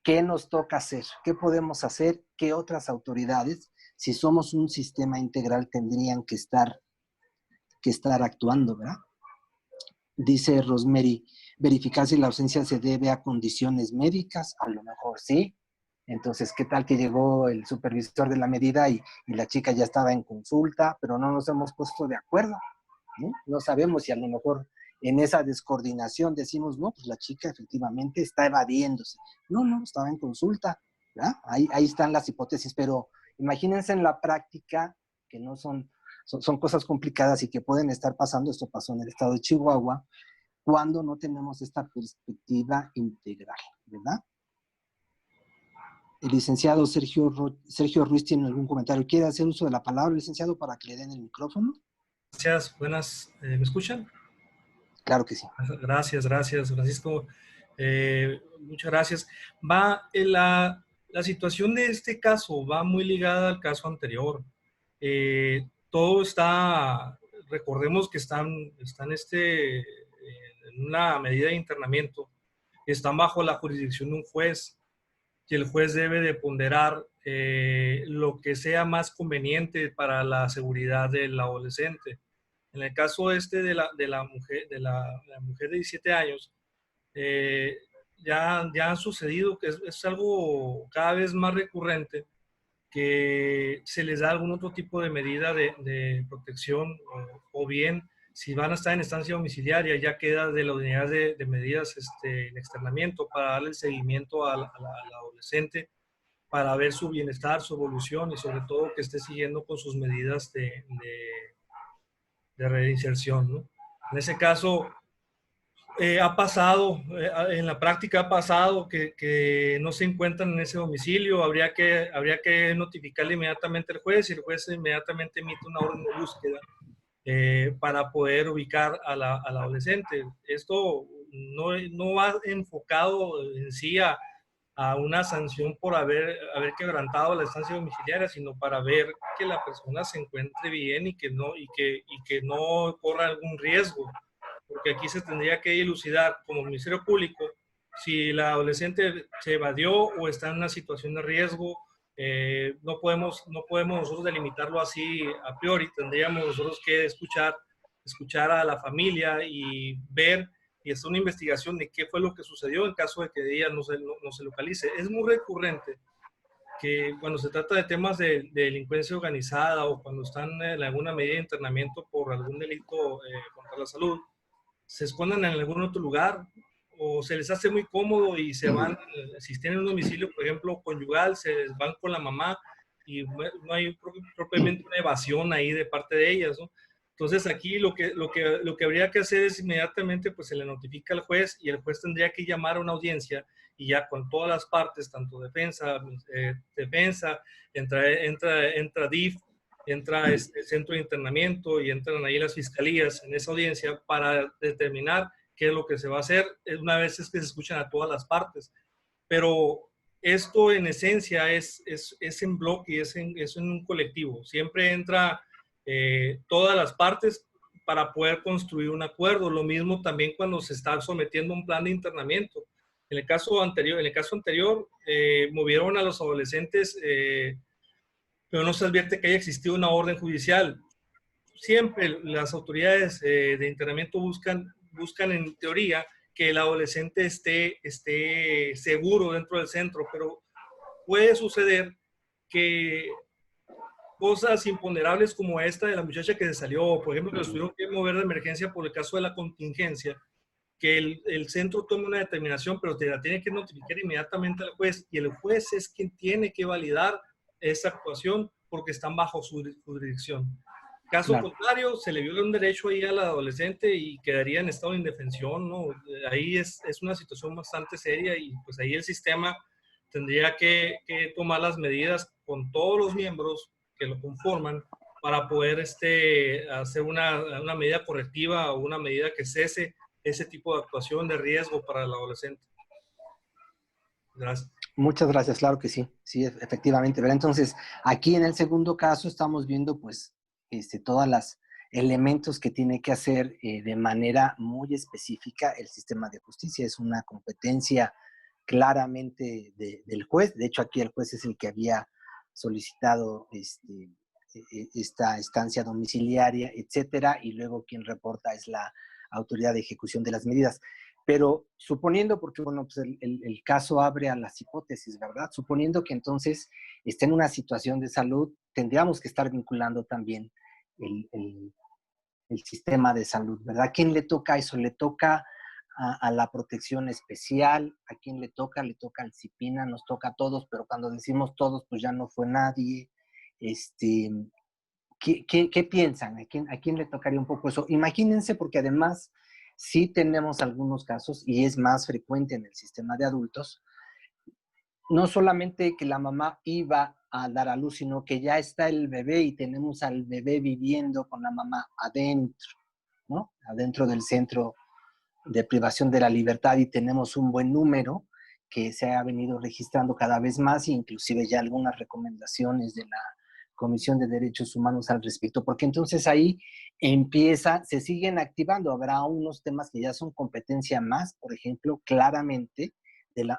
¿qué nos toca hacer? ¿Qué podemos hacer? ¿Qué otras autoridades, si somos un sistema integral, tendrían que estar actuando, ¿verdad? Dice Rosemary, verificar si la ausencia se debe a condiciones médicas, a lo mejor sí. Entonces, ¿qué tal que llegó el supervisor de la medida y la chica ya estaba en consulta, pero no nos hemos puesto de acuerdo? No sabemos si a lo mejor en esa descoordinación decimos, no, pues la chica efectivamente está evadiéndose. No, estaba en consulta, ¿verdad? Ahí están las hipótesis, pero imagínense en la práctica que no son cosas complicadas y que pueden estar pasando. Esto pasó en el estado de Chihuahua, cuando no tenemos esta perspectiva integral, ¿verdad? El licenciado Sergio Ruiz tiene algún comentario. ¿Quiere hacer uso de la palabra, licenciado, para que le den el micrófono? Gracias, buenas. ¿Me escuchan? Claro que sí. Gracias, Francisco. Muchas gracias. La situación de este caso va muy ligada al caso anterior. Todo está, recordemos que están en una medida de internamiento, están bajo la jurisdicción de un juez, y el juez debe de ponderar lo que sea más conveniente para la seguridad del adolescente. En el caso de la mujer de 17 años, ya ha sucedido que es algo cada vez más recurrente, que se les da algún otro tipo de medida de protección, o bien si van a estar en estancia domiciliaria, ya queda de la unidad de medidas en externamiento para darle el seguimiento al adolescente, para ver su bienestar, su evolución y sobre todo que esté siguiendo con sus medidas de reinserción, ¿no? En ese caso, ha pasado, en la práctica ha pasado que no se encuentran en ese domicilio. Habría que notificarle inmediatamente al juez, y el juez inmediatamente emite una orden de búsqueda para poder ubicar al adolescente. Esto no va enfocado en sí a una sanción por haber quebrantado la estancia domiciliaria, sino para ver que la persona se encuentre bien y que no corra algún riesgo, porque aquí se tendría que dilucidar como Ministerio Público si la adolescente se evadió o está en una situación de riesgo. No podemos nosotros delimitarlo así a priori. Tendríamos nosotros que escuchar a la familia y ver y hacer una investigación de qué fue lo que sucedió en caso de que ella no se localice. Es muy recurrente que cuando se trata de temas de delincuencia organizada, o cuando están en alguna medida de internamiento por algún delito contra la salud, se escondan en algún otro lugar, o se les hace muy cómodo y se van, si tienen un domicilio, por ejemplo, conyugal, se van con la mamá y no hay propiamente una evasión ahí de parte de ellas, ¿no? Entonces aquí lo que habría que hacer es inmediatamente, pues se le notifica al juez y el juez tendría que llamar a una audiencia y ya con todas las partes, tanto defensa, entra DIF, entra el centro de internamiento y entran ahí las fiscalías en esa audiencia para determinar qué es lo que se va a hacer. Una vez es que se escuchan a todas las partes, pero esto en esencia es en bloque y es en un colectivo. Siempre entra todas las partes para poder construir un acuerdo. Lo mismo también cuando se está sometiendo a un plan de internamiento. En el caso anterior movieron a los adolescentes, pero no se advierte que haya existido una orden judicial. Siempre las autoridades de internamiento buscan en teoría que el adolescente esté seguro dentro del centro, pero puede suceder que cosas imponderables como esta de la muchacha que se salió, por ejemplo, que los tuvieron que mover de emergencia por el caso de la contingencia, que el centro tome una determinación, pero te la tiene que notificar inmediatamente al juez, y el juez es quien tiene que validar esa actuación porque están bajo su jurisdicción. Caso contrario, se le viola un derecho ahí al adolescente y quedaría en estado de indefensión, ¿no? Ahí es una situación bastante seria y pues ahí el sistema tendría que tomar las medidas con todos los miembros que lo conforman para poder hacer una medida correctiva o una medida que cese ese tipo de actuación de riesgo para el adolescente. Gracias. Muchas gracias, claro que sí, sí, efectivamente. Pero entonces, aquí en el segundo caso estamos viendo pues todas las elementos que tiene que hacer de manera muy específica el sistema de justicia. Es una competencia claramente del juez. De hecho, aquí el juez es el que había solicitado esta estancia domiciliaria, etcétera, y luego quien reporta es la autoridad de ejecución de las medidas. Pero suponiendo, porque bueno, pues el caso abre a las hipótesis, ¿verdad? Suponiendo que entonces esté en una situación de salud, tendríamos que estar vinculando también el sistema de salud, ¿verdad? ¿A quién le toca eso? Le toca a la protección especial. ¿A quién le toca? Le toca al CIPINA, nos toca a todos, pero cuando decimos todos, pues ya no fue nadie. ¿Qué piensan? ¿A quién le tocaría un poco eso? Imagínense, porque además sí tenemos algunos casos, y es más frecuente en el sistema de adultos, no solamente que la mamá iba a dar a luz, sino que ya está el bebé y tenemos al bebé viviendo con la mamá adentro, ¿no? Adentro del centro de privación de la libertad, y tenemos un buen número que se ha venido registrando cada vez más, e inclusive ya algunas recomendaciones de la Comisión de Derechos Humanos al respecto, porque entonces ahí se siguen activando. Habrá unos temas que ya son competencia más, por ejemplo, claramente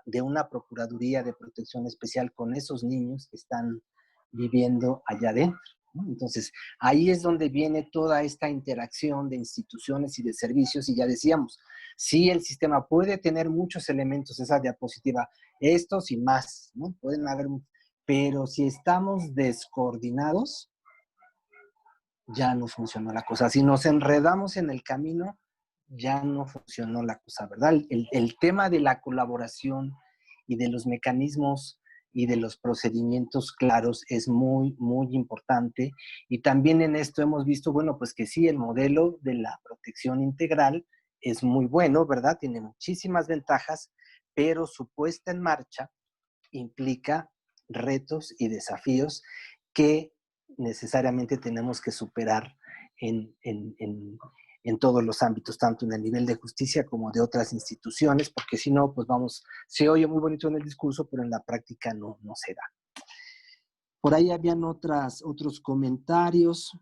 de una Procuraduría de Protección Especial con esos niños que están viviendo allá adentro, ¿no? Entonces, ahí es donde viene toda esta interacción de instituciones y de servicios, y ya decíamos, sí, el sistema puede tener muchos elementos, esa diapositiva, estos y más, ¿no? Pueden haber, pero si estamos descoordinados, ya no funcionó la cosa. Si nos enredamos en el camino, ya no funcionó la cosa, ¿verdad? El tema de la colaboración y de los mecanismos y de los procedimientos claros es muy, muy importante. Y también en esto hemos visto, bueno, pues que sí, el modelo de la protección integral es muy bueno, ¿verdad? Tiene muchísimas ventajas, pero su puesta en marcha implica retos y desafíos que necesariamente tenemos que superar en todos los ámbitos, tanto en el nivel de justicia como de otras instituciones, porque si no, pues se oye muy bonito en el discurso, pero en la práctica no se da. Por ahí habían otros comentarios.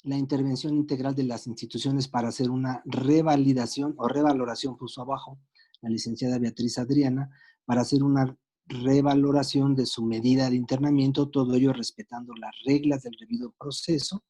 La intervención integral de las instituciones para hacer una revalidación o revaloración, puso abajo la licenciada Beatriz Adriana, para hacer una revaloración de su medida de internamiento, todo ello respetando las reglas del debido proceso,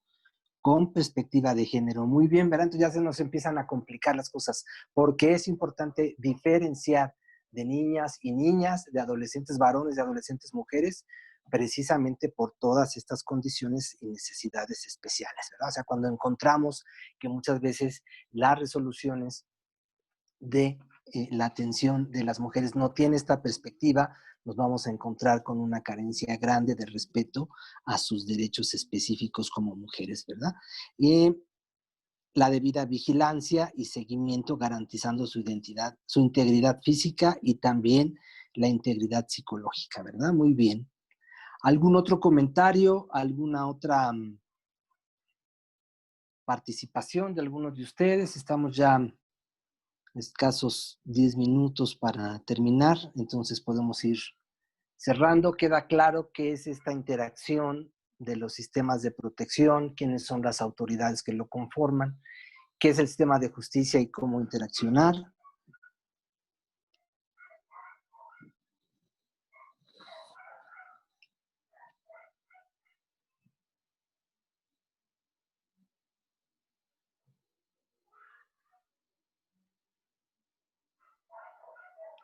con perspectiva de género. Muy bien, ¿verdad? Entonces ya se nos empiezan a complicar las cosas, porque es importante diferenciar de niñas y niñas, de adolescentes varones, de adolescentes mujeres, precisamente por todas estas condiciones y necesidades especiales, ¿verdad? O sea, cuando encontramos que muchas veces las resoluciones de la atención de las mujeres no tiene esta perspectiva, nos vamos a encontrar con una carencia grande de respeto a sus derechos específicos como mujeres, ¿verdad? Y la debida vigilancia y seguimiento garantizando su identidad, su integridad física y también la integridad psicológica, ¿verdad? Muy bien. ¿Algún otro comentario? ¿Alguna otra participación de algunos de ustedes? Estamos ya escasos 10 minutos para terminar, entonces podemos ir cerrando. Queda claro qué es esta interacción de los sistemas de protección, quiénes son las autoridades que lo conforman, qué es el sistema de justicia y cómo interaccionar.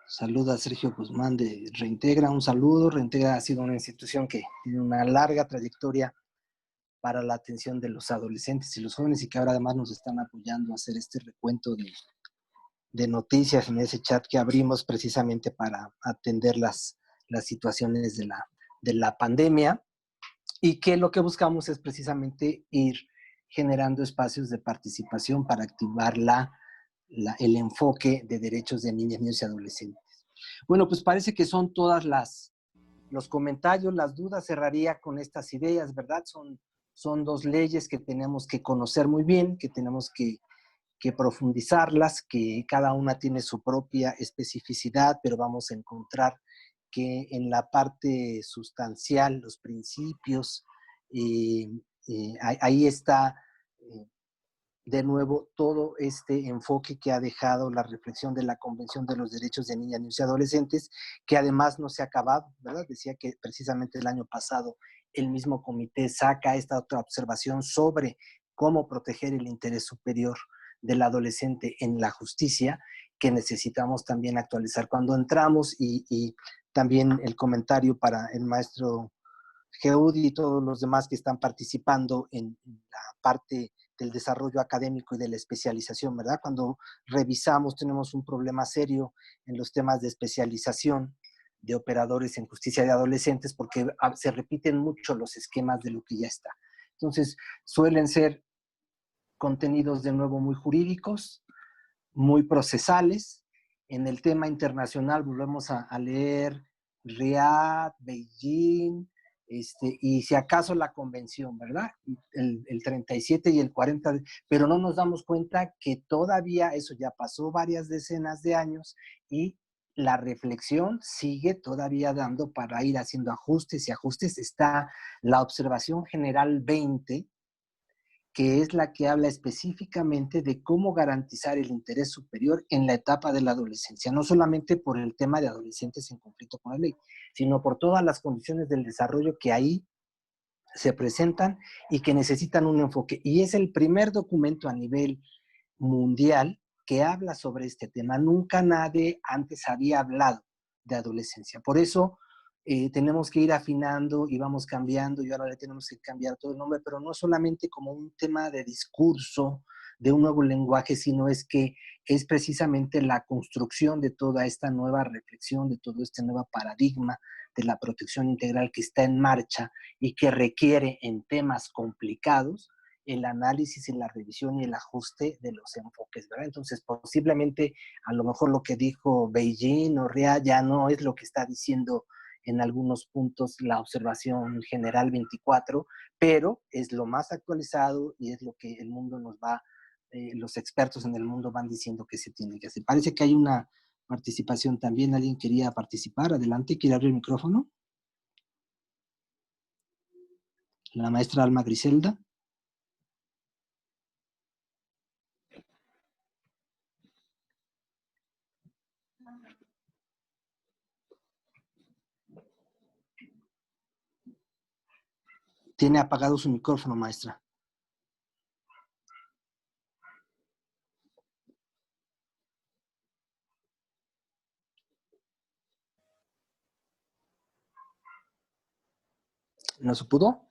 Saluda a Sergio Guzmán de Reintegra, un saludo. Reintegra ha sido una institución que tiene una larga trayectoria para la atención de los adolescentes y los jóvenes y que ahora además nos están apoyando a hacer este recuento de noticias en ese chat que abrimos precisamente para atender las situaciones de la pandemia y que lo que buscamos es precisamente ir generando espacios de participación para activar el enfoque de derechos de niñas, niños y adolescentes. Bueno, pues parece que son todas los comentarios, las dudas. Cerraría con estas ideas, ¿verdad? Son dos leyes que tenemos que conocer muy bien, que tenemos que profundizarlas, que cada una tiene su propia especificidad, pero vamos a encontrar que en la parte sustancial, los principios, ahí está de nuevo todo este enfoque que ha dejado la reflexión de la Convención de los Derechos de Niñas, Niños y Adolescentes, que además no se ha acabado, ¿verdad? Decía que precisamente el año pasado el mismo comité saca esta otra observación sobre cómo proteger el interés superior del adolescente en la justicia, que necesitamos también actualizar. Cuando entramos y también el comentario para el maestro Geudi y todos los demás que están participando en la parte del desarrollo académico y de la especialización, ¿verdad? Cuando revisamos, tenemos un problema serio en los temas de especialización de operadores en justicia de adolescentes porque se repiten mucho los esquemas de lo que ya está. Entonces, suelen ser contenidos de nuevo muy jurídicos, muy procesales. En el tema internacional volvemos a leer Riad, Beijing, y si acaso la convención, ¿verdad? El 37 y el 40, pero no nos damos cuenta que todavía eso ya pasó varias decenas de años y la reflexión sigue todavía dando para ir haciendo ajustes y ajustes. Está la observación general 20, que es la que habla específicamente de cómo garantizar el interés superior en la etapa de la adolescencia, no solamente por el tema de adolescentes en conflicto con la ley, sino por todas las condiciones del desarrollo que ahí se presentan y que necesitan un enfoque. Y es el primer documento a nivel mundial que habla sobre este tema. Nunca nadie antes había hablado de adolescencia. Por eso tenemos que ir afinando y vamos cambiando y ahora le tenemos que cambiar todo el nombre, pero no solamente como un tema de discurso, de un nuevo lenguaje, sino es que es precisamente la construcción de toda esta nueva reflexión, de todo este nuevo paradigma de la protección integral que está en marcha y que requiere en temas complicados el análisis y la revisión y el ajuste de los enfoques, ¿verdad? Entonces, posiblemente, a lo mejor lo que dijo Beijing o Ria ya no es lo que está diciendo en algunos puntos la observación general 24, pero es lo más actualizado y es lo que el mundo nos va, los expertos en el mundo van diciendo que se tiene que hacer. Parece que hay una participación también. ¿Alguien quería participar? Adelante, ¿quiere abrir el micrófono? La maestra Alma Griselda. Tiene apagado su micrófono, maestra. ¿No se pudo?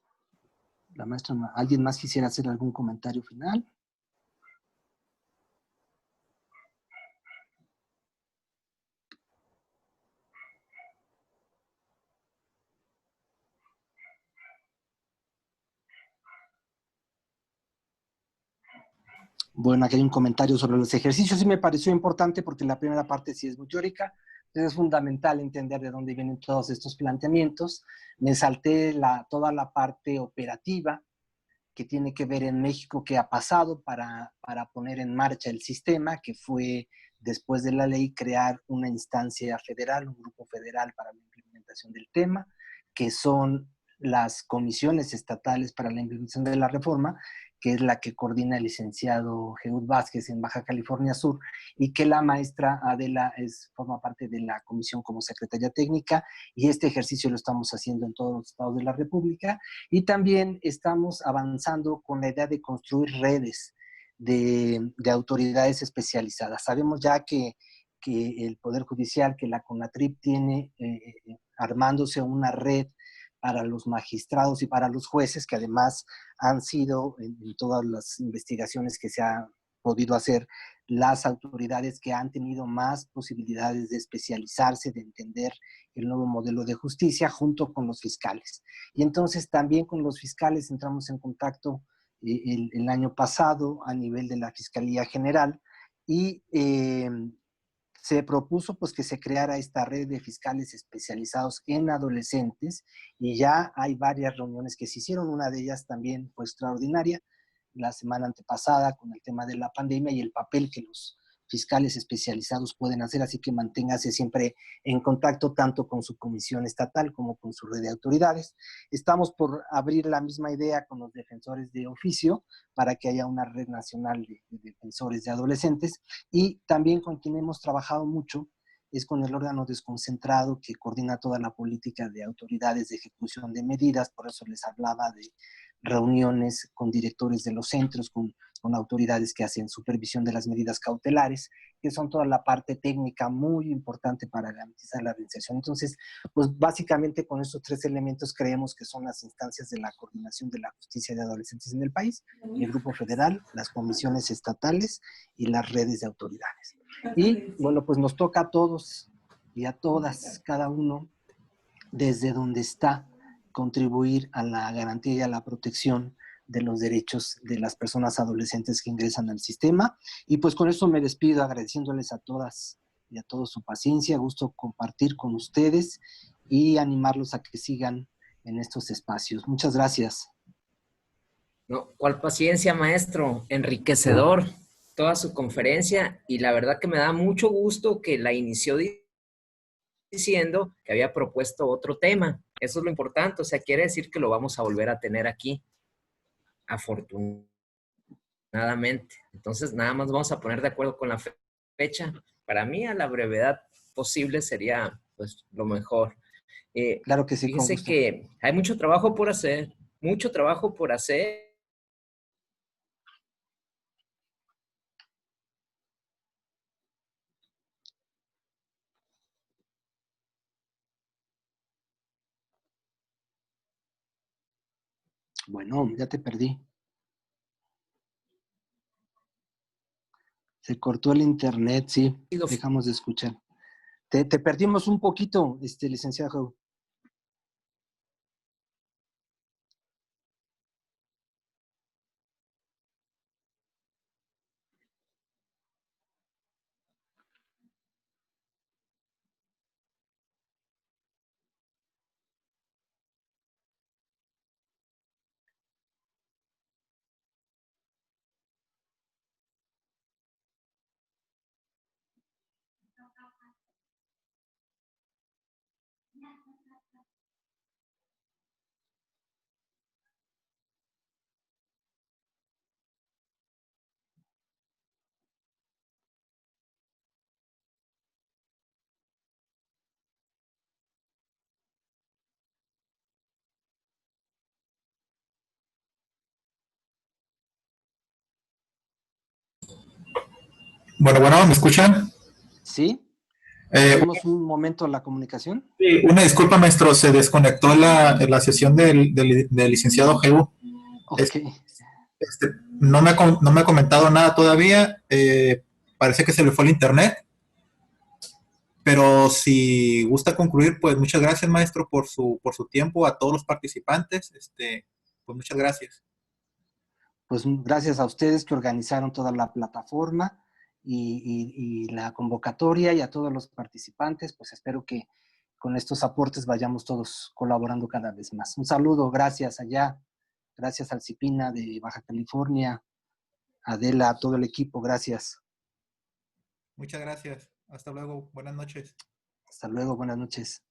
La maestra, ¿alguien más quisiera hacer algún comentario final? Bueno, aquí hay un comentario sobre los ejercicios. Sí me pareció importante porque la primera parte sí es muy teórica. Entonces es fundamental entender de dónde vienen todos estos planteamientos. Me salté toda la parte operativa que tiene que ver en México qué ha pasado para poner en marcha el sistema, que fue, después de la ley, crear una instancia federal, un grupo federal para la implementación del tema, que son las comisiones estatales para la implementación de la reforma, que es la que coordina el licenciado Jeúd Vázquez en Baja California Sur, y que la maestra Adela forma parte de la comisión como secretaria técnica, y este ejercicio lo estamos haciendo en todos los estados de la República, y también estamos avanzando con la idea de construir redes de autoridades especializadas. Sabemos ya que el Poder Judicial, que la CONATRIP tiene armándose una red para los magistrados y para los jueces, que además han sido, en todas las investigaciones que se han podido hacer, las autoridades que han tenido más posibilidades de especializarse, de entender el nuevo modelo de justicia, junto con los fiscales. Y entonces también con los fiscales entramos en contacto el año pasado a nivel de la Fiscalía General, y se propuso pues que se creara esta red de fiscales especializados en adolescentes, y ya hay varias reuniones que se hicieron. Una de ellas también fue extraordinaria la semana antepasada con el tema de la pandemia y el papel que los fiscales especializados pueden hacer, así que manténgase siempre en contacto tanto con su comisión estatal como con su red de autoridades. Estamos por abrir la misma idea con los defensores de oficio para que haya una red nacional de defensores de adolescentes, y también con quien hemos trabajado mucho es con el órgano desconcentrado que coordina toda la política de autoridades de ejecución de medidas. Por eso les hablaba de reuniones con directores de los centros, con autoridades que hacen supervisión de las medidas cautelares, que son toda la parte técnica muy importante para garantizar la reinserción. Entonces, pues básicamente con estos tres elementos creemos que son las instancias de la coordinación de la justicia de adolescentes en el país: el Grupo Federal, las comisiones estatales y las redes de autoridades. Y bueno, pues nos toca a todos y a todas, cada uno, desde donde está, contribuir a la garantía y a la protección de los derechos de las personas adolescentes que ingresan al sistema. Y pues con eso me despido, agradeciéndoles a todas y a todos su paciencia. Gusto compartir con ustedes y animarlos a que sigan en estos espacios. Muchas gracias. No, ¿cuál paciencia, maestro? Enriquecedor toda su conferencia, y la verdad que me da mucho gusto que la inició diciendo que había propuesto otro tema. Eso es lo importante, o sea, quiere decir que lo vamos a volver a tener aquí, afortunadamente. Entonces, nada más vamos a poner de acuerdo con la fecha. Para mí, a la brevedad posible sería, pues, lo mejor. Claro que sí. Fíjense que hay mucho trabajo por hacer, mucho trabajo por hacer. Bueno, ya te perdí. Se cortó el internet, sí, dejamos de escuchar. Te perdimos un poquito, licenciado. Bueno, ¿me escuchan? Sí. ¿Tenemos un momento la comunicación? Sí, una disculpa, maestro, se desconectó la sesión del licenciado Jeúd. Okay. No me ha comentado nada todavía, parece que se le fue el internet, pero si gusta concluir, pues muchas gracias, maestro, por su tiempo, a todos los participantes, pues muchas gracias. pues gracias a ustedes que organizaron toda la plataforma y la convocatoria, y a todos los participantes, pues espero que con estos aportes vayamos todos colaborando cada vez más. Un saludo, gracias allá, gracias al CIPINA de Baja California, Adela, a todo el equipo, gracias. Muchas gracias. Hasta luego. Buenas noches. Hasta luego, buenas noches.